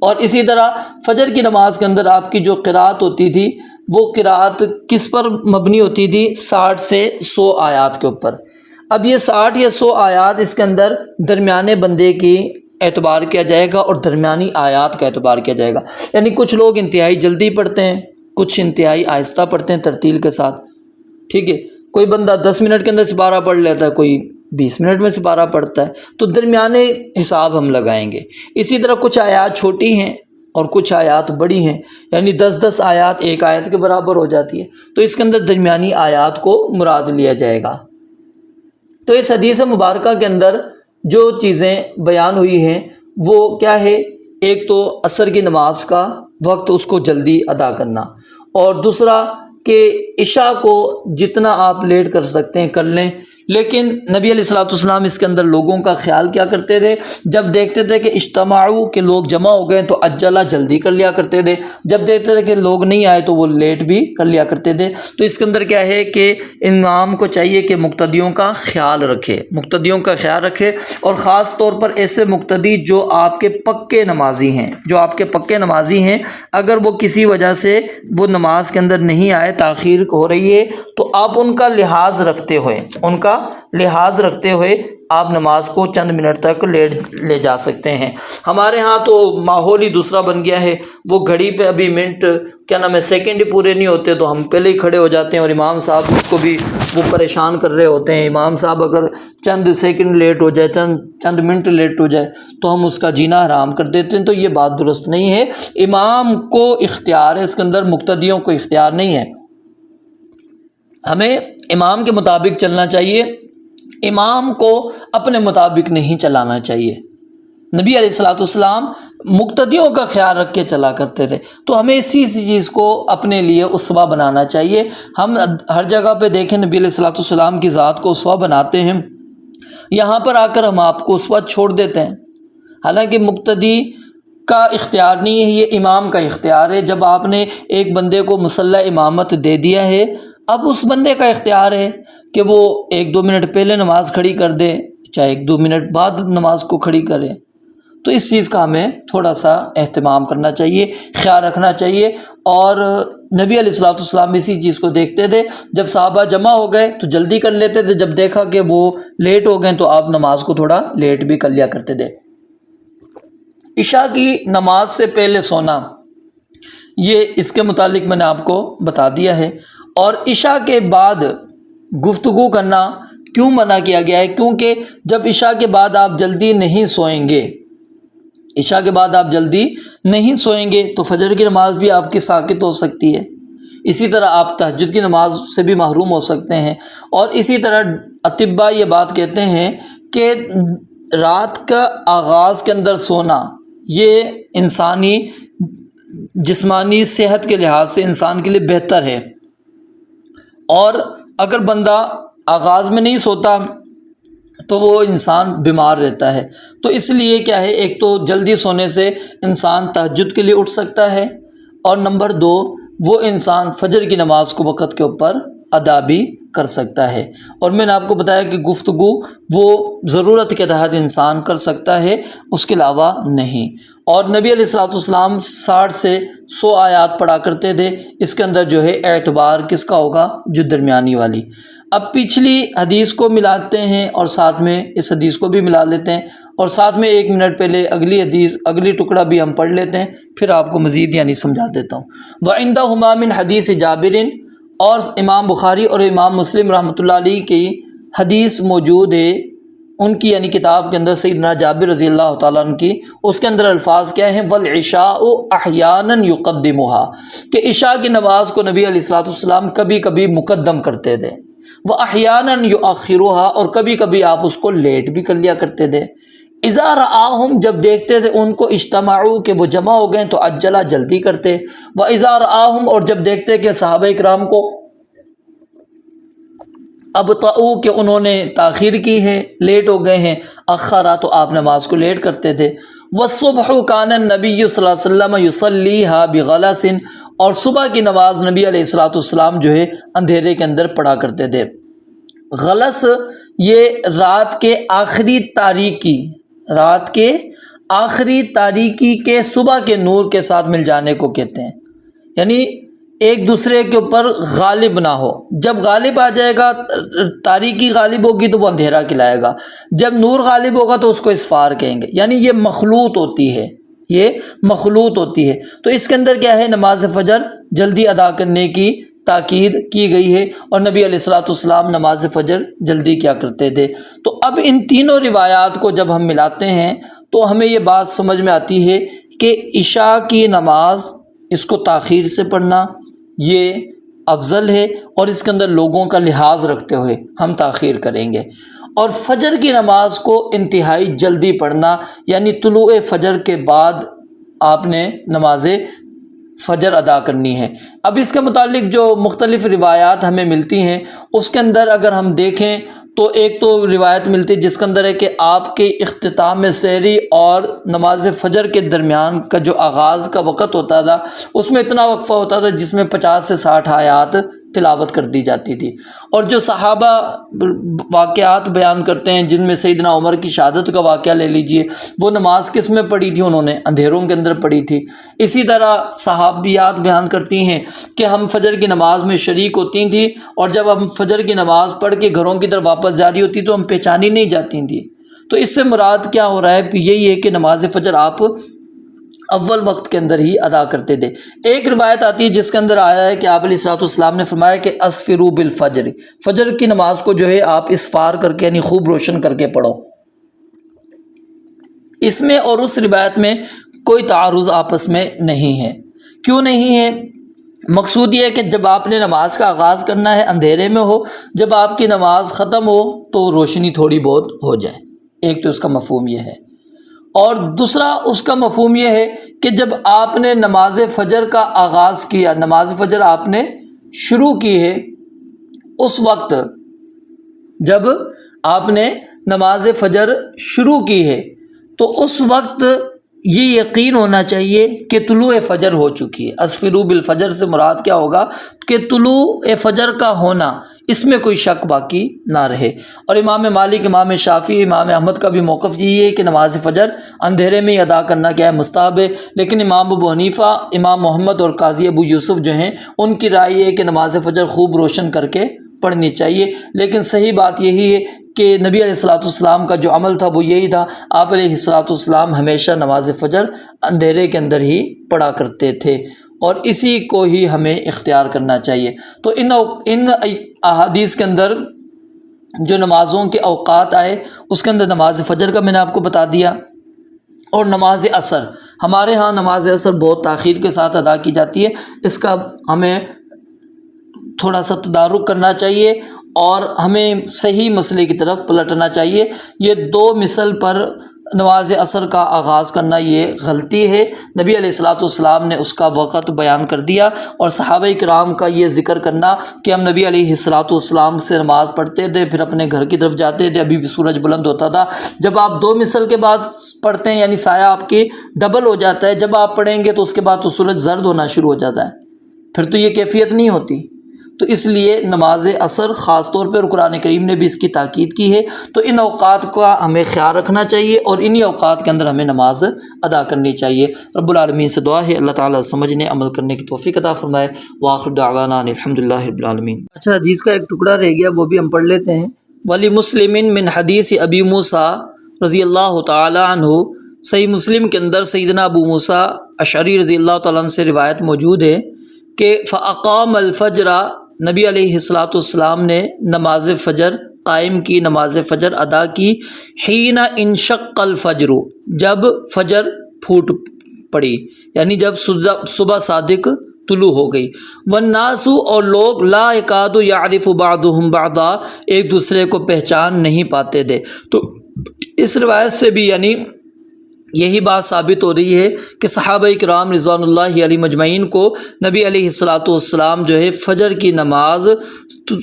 اور اسی طرح فجر کی نماز کے اندر آپ کی جو قرات ہوتی تھی وہ قرات کس پر مبنی ہوتی تھی؟ 60 سے 100 آیات کے اوپر۔ اب یہ 60 یا 100 آیات اس کے اندر درمیانے بندے کی اعتبار کیا جائے گا اور درمیانی آیات کا اعتبار کیا جائے گا، یعنی کچھ لوگ انتہائی جلدی پڑھتے ہیں، کچھ انتہائی آہستہ پڑھتے ہیں ترتیل کے ساتھ، ٹھیک ہے۔ کوئی بندہ 10 منٹ کے اندر سپارہ پڑھ لیتا ہے، کوئی 20 منٹ میں سپارہ پڑھتا ہے، تو درمیانے حساب ہم لگائیں گے۔ اسی طرح کچھ آیات چھوٹی ہیں اور کچھ آیات بڑی ہیں، یعنی 10 آیات ایک آیت کے برابر ہو جاتی ہے، تو اس کے اندر درمیانی آیات کو مراد لیا جائے گا۔ تو اس حدیث مبارکہ کے اندر جو چیزیں بیان ہوئی ہیں وہ کیا ہے؟ ایک تو عصر کی نماز کا وقت اس کو جلدی ادا کرنا، اور دوسرا کہ عشاء کو جتنا آپ لیٹ کر سکتے ہیں کر لیں، لیکن نبی علیہ الصلوۃ والسلام اس کے اندر لوگوں کا خیال کیا کرتے تھے؟ جب دیکھتے تھے کہ اجتماعو کہ لوگ جمع ہو گئے تو عجلہ جلدی کر لیا کرتے تھے، جب دیکھتے تھے کہ لوگ نہیں آئے تو وہ لیٹ بھی کر لیا کرتے تھے۔ تو اس کے اندر کیا ہے کہ امام کو چاہیے کہ مقتدیوں کا خیال رکھے، مقتدیوں کا خیال رکھے، اور خاص طور پر ایسے مقتدی جو آپ کے پکے نمازی ہیں، جو آپ کے پکے نمازی ہیں، اگر وہ کسی وجہ سے وہ نماز کے اندر نہیں آئے، تاخیر ہو رہی ہے، تو آپ ان کا لحاظ رکھتے ہوئے آپ نماز کو چند منٹ تک لے جا سکتے ہیں۔ ہمارے ہاں تو ماحول ہی دوسرا بن گیا ہے، وہ گھڑی پہ ابھی منٹ سیکنڈ ہی پورے نہیں ہوتے تو ہم پہلے ہی کھڑے ہو جاتے ہیں، اور امام صاحب کو بھی وہ پریشان کر رہے ہوتے ہیں۔ امام صاحب اگر چند سیکنڈ لیٹ ہو جائے، چند منٹ لیٹ ہو جائے تو ہم اس کا جینا حرام کر دیتے ہیں، تو یہ بات درست نہیں ہے۔ امام کو اختیار ہے، اس کے اندر مقتدیوں کو اختیار نہیں ہے۔ ہمیں امام کے مطابق چلنا چاہیے، امام کو اپنے مطابق نہیں چلانا چاہیے۔ نبی علیہ الصلوۃ والسلام مقتدیوں کا خیال رکھ کے چلا کرتے تھے، تو ہمیں اسی چیز کو اپنے لیے اسوہ بنانا چاہیے۔ ہم ہر جگہ پہ دیکھیں نبی علیہ الصلوۃ والسلام کی ذات کو اسوہ بناتے ہیں، یہاں پر آ کر ہم آپ کو اسوہ چھوڑ دیتے ہیں۔ حالانکہ مقتدی کا اختیار نہیں ہے، یہ امام کا اختیار ہے۔ جب آپ نے ایک بندے کو مصلی امامت دے دیا ہے، اب اس بندے کا اختیار ہے کہ وہ 1-2 منٹ پہلے نماز کھڑی کر دے، چاہے 1-2 منٹ بعد نماز کو کھڑی کرے۔ تو اس چیز کا ہمیں تھوڑا سا اہتمام کرنا چاہیے، خیال رکھنا چاہیے۔ اور نبی علیہ الصلوۃ والسلام اسی چیز کو دیکھتے تھے، جب صحابہ جمع ہو گئے تو جلدی کر لیتے تھے، جب دیکھا کہ وہ لیٹ ہو گئے تو آپ نماز کو تھوڑا لیٹ بھی کر لیا کرتے تھے۔ عشاء کی نماز سے پہلے سونا، یہ اس کے متعلق میں نے آپ کو بتا دیا ہے۔ اور عشاء کے بعد گفتگو کرنا کیوں منع کیا گیا ہے؟ کیونکہ جب عشاء کے بعد آپ جلدی نہیں سوئیں گے، عشاء کے بعد آپ جلدی نہیں سوئیں گے تو فجر کی نماز بھی آپ کی ساقط ہو سکتی ہے، اسی طرح آپ تہجد کی نماز سے بھی محروم ہو سکتے ہیں۔ اور اسی طرح اطباء یہ بات کہتے ہیں کہ رات کا آغاز کے اندر سونا یہ انسانی جسمانی صحت کے لحاظ سے انسان کے لیے بہتر ہے، اور اگر بندہ آغاز میں نہیں سوتا تو وہ انسان بیمار رہتا ہے۔ تو اس لیے کیا ہے، ایک تو جلدی سونے سے انسان تہجد کے لیے اٹھ سکتا ہے، اور نمبر 2 وہ انسان فجر کی نماز کو وقت کے اوپر ادا بھی کر سکتا ہے۔ اور میں نے آپ کو بتایا کہ گفتگو وہ ضرورت کے تحت انسان کر سکتا ہے، اس کے علاوہ نہیں۔ اور نبی علیہ الصلوۃ والسلام 60 سے 100 آیات پڑھا کرتے تھے، اس کے اندر جو ہے اعتبار کس کا ہوگا؟ جو درمیانی والی۔ اب پچھلی حدیث کو ملاتے ہیں اور ساتھ میں اس حدیث کو بھی ملا لیتے ہیں، اور ساتھ میں 1 منٹ پہلے اگلی حدیث اگلی ٹکڑا بھی ہم پڑھ لیتے ہیں، پھر آپ کو مزید سمجھا دیتا ہوں۔ وَعِندَهُمَا مِنْ حدیث جابر، اور امام بخاری اور امام مسلم رحمۃ اللہ علیہ کی حدیث موجود ہے ان کی کتاب کے اندر، سیدنا جابر رضی اللہ تعالیٰ عنہ کی، اس کے اندر الفاظ کیا ہیں؟ وَالْعِشَاءُ أَحْيَانًا يُقَدِّمُهَا، کہ عشاء کی نماز کو نبی علیہ الصلوۃ والسلام کبھی کبھی مقدم کرتے تھے، وَأَحْيَانًا يُؤَخِّرُهَا، اور کبھی کبھی آپ اس کو لیٹ بھی کر لیا کرتے تھے۔ اذا رآہم، جب دیکھتے تھے ان کو، اجتمعوا، کہ وہ جمع ہو گئے، تو عجلا، جلدی کرتے، وَإِذَا رآہم، اور جب دیکھتے کہ صحابہ اکرام کو ابطأوا، کہ انہوں نے تاخیر کی ہے، لیٹ ہو گئے ہیں، اخرا، تو آپ نماز کو لیٹ کرتے تھے۔ والصبح کان النبی صلی اللہ علیہ وسلم یصلیھا بغلس، اور صبح کی نماز نبی علیہ الصلوۃ والسلام جو ہے اندھیرے کے اندر پڑھا کرتے تھے۔ غلس یہ رات کے آخری تاریکی، رات کے آخری تاریکی کے صبح کے نور کے ساتھ مل جانے کو کہتے ہیں، یعنی ایک دوسرے کے اوپر غالب نہ ہو۔ جب غالب آ جائے گا، تاریکی غالب ہوگی تو وہ اندھیرا کھلائے گا، جب نور غالب ہوگا تو اس کو اسفار کہیں گے، یعنی یہ مخلوط ہوتی ہے، یہ مخلوط ہوتی ہے۔ تو اس کے اندر کیا ہے؟ نماز فجر جلدی ادا کرنے کی تاکید کی گئی ہے، اور نبی علیہ الصلوۃ والسلام نماز فجر جلدی کیا کرتے تھے۔ تو اب ان تینوں روایات کو جب ہم ملاتے ہیں تو ہمیں یہ بات سمجھ میں آتی ہے کہ عشاء کی نماز اس کو تاخیر سے پڑھنا یہ افضل ہے، اور اس کے اندر لوگوں کا لحاظ رکھتے ہوئے ہم تاخیر کریں گے۔ اور فجر کی نماز کو انتہائی جلدی پڑھنا، یعنی طلوع فجر کے بعد آپ نے نماز فجر ادا کرنی ہے۔ اب اس کے متعلق جو مختلف روایات ہمیں ملتی ہیں، اس کے اندر اگر ہم دیکھیں تو ایک تو روایت ملتی ہے جس کے اندر ہے کہ آپ کے اختتام سحری اور نماز فجر کے درمیان کا جو آغاز کا وقت ہوتا تھا، اس میں اتنا وقفہ ہوتا تھا جس میں 50 سے 60 آیات تلاوت کر دی جاتی تھی۔ اور جو صحابہ واقعات بیان کرتے ہیں، جن میں سیدنا عمر کی شہادت کا واقعہ لے لیجئے، وہ نماز کس میں پڑھی تھی؟ انہوں نے اندھیروں کے اندر پڑھی تھی۔ اسی طرح صحابیات بیان کرتی ہیں کہ ہم فجر کی نماز میں شریک ہوتی تھیں، اور جب ہم فجر کی نماز پڑھ کے گھروں کی طرف واپس جاری ہوتی تو ہم پہچانی نہیں جاتی تھیں۔ تو اس سے مراد کیا ہو رہا ہے؟ یہی ہے کہ نماز فجر آپ اول وقت کے اندر ہی ادا کرتے تھے۔ ایک روایت آتی ہے جس کے اندر آیا ہے کہ آپ علیہ الصلوۃ والسلام نے فرمایا کہ اسفروا بالفجر، فجر کی نماز کو جو ہے آپ اسفار کر کے، یعنی خوب روشن کر کے پڑھو۔ اس میں اور اس روایت میں کوئی تعارض آپس میں نہیں ہے۔ کیوں نہیں ہے؟ مقصود یہ ہے کہ جب آپ نے نماز کا آغاز کرنا ہے اندھیرے میں ہو، جب آپ کی نماز ختم ہو تو روشنی تھوڑی بہت ہو جائے۔ ایک تو اس کا مفہوم یہ ہے، اور دوسرا اس کا مفہوم یہ ہے کہ جب آپ نے نماز فجر کا آغاز کیا، نماز فجر آپ نے شروع کی ہے، اس وقت جب آپ نے نماز فجر شروع کی ہے تو اس وقت یہ یقین ہونا چاہیے کہ طلوع فجر ہو چکی ہے۔ اسفروا بالفجر سے مراد کیا ہوگا؟ کہ طلوع فجر کا ہونا، اس میں کوئی شک باقی نہ رہے۔ اور امام مالک، امام شافعی، امام احمد کا بھی موقف یہی ہے کہ نماز فجر اندھیرے میں ہی ادا کرنا کیا ہے؟ مستحب ہے۔ لیکن امام ابو حنیفہ، امام محمد اور قاضی ابو یوسف جو ہیں، ان کی رائے یہ ہے کہ نماز فجر خوب روشن کر کے پڑھنی چاہیے۔ لیکن صحیح بات یہی ہے کہ نبی علیہ الصلوۃ والسلام کا جو عمل تھا وہ یہی تھا، آپ علیہ الصلوۃ والسلام ہمیشہ نماز فجر اندھیرے کے اندر ہی پڑھا کرتے تھے، اور اسی کو ہی ہمیں اختیار کرنا چاہیے۔ تو ان احادیث کے اندر جو نمازوں کے اوقات آئے، اس کے اندر نماز فجر کا میں نے آپ کو بتا دیا، اور نماز عصر، ہمارے ہاں نماز عصر بہت تاخیر کے ساتھ ادا کی جاتی ہے۔ اس کا ہمیں تھوڑا سا تدارک کرنا چاہیے اور ہمیں صحیح مسئلے کی طرف پلٹنا چاہیے۔ یہ دو مثل پر نماز عصر کا آغاز کرنا یہ غلطی ہے۔ نبی علیہ الصلوۃ والسلام نے اس کا وقت بیان کر دیا، اور صحابہ کرام کا یہ ذکر کرنا کہ ہم نبی علیہ الصلوۃ والسلام سے نماز پڑھتے تھے، پھر اپنے گھر کی طرف جاتے تھے، ابھی بھی سورج بلند ہوتا تھا۔ جب آپ دو مثل کے بعد پڑھتے ہیں، یعنی سایہ آپ کی ڈبل ہو جاتا ہے، جب آپ پڑھیں گے تو اس کے بعد تو سورج زرد ہونا شروع ہو جاتا ہے، پھر تو یہ کیفیت نہیں ہوتی۔ تو اس لیے نماز عصر خاص طور پر قرآن کریم نے بھی اس کی تاکید کی ہے۔ تو ان اوقات کا ہمیں خیال رکھنا چاہیے، اور انہی اوقات کے اندر ہمیں نماز ادا کرنی چاہیے۔ رب العالمین سے دعا ہے اللہ تعالیٰ سمجھنے عمل کرنے کی توفیق عطا فرمائے۔ وآخر دعوانا الحمدللہ رب العالمین۔ اچھا، حدیث کا ایک ٹکڑا رہ گیا، وہ بھی ہم پڑھ لیتے ہیں۔ ولی مسلم من حدیث ابی موسیٰ رضی اللہ تعالیٰ عنہ، صحیح مسلم کے اندر سیدنا ابو موسیٰ اشعری رضی اللہ تعالیٰ عنہ سے روایت موجود ہے کہ فاقام الفجر، نبی علیہ الصلوۃ والسلام نے نماز فجر قائم کی، نماز فجر ادا کی، حین انشق الفجر، جب فجر پھوٹ پڑی، یعنی جب صبح صادق طلوع ہو گئی۔ والناس، اور لوگ لا یکاد یعرف بعضهم بعضا، ایک دوسرے کو پہچان نہیں پاتے تھے۔ تو اس روایت سے بھی یعنی یہی بات ثابت ہو رہی ہے کہ صحابہ کرام رضوان اللہ علیہم مجمعین کو نبی علیہ الصلوۃ والسلام جو ہے فجر کی نماز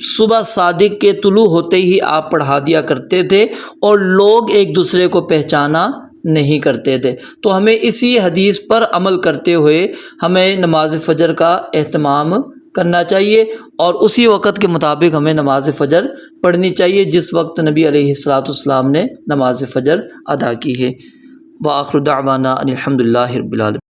صبح صادق کے طلوع ہوتے ہی آپ پڑھا دیا کرتے تھے، اور لوگ ایک دوسرے کو پہچانا نہیں کرتے تھے۔ تو ہمیں اسی حدیث پر عمل کرتے ہوئے ہمیں نماز فجر کا اہتمام کرنا چاہیے، اور اسی وقت کے مطابق ہمیں نماز فجر پڑھنی چاہیے جس وقت نبی علیہ الصلوۃ والسلام نے نماز فجر ادا کی ہے۔ وآخر دعوانا ان الحمدللہ رب العالمین۔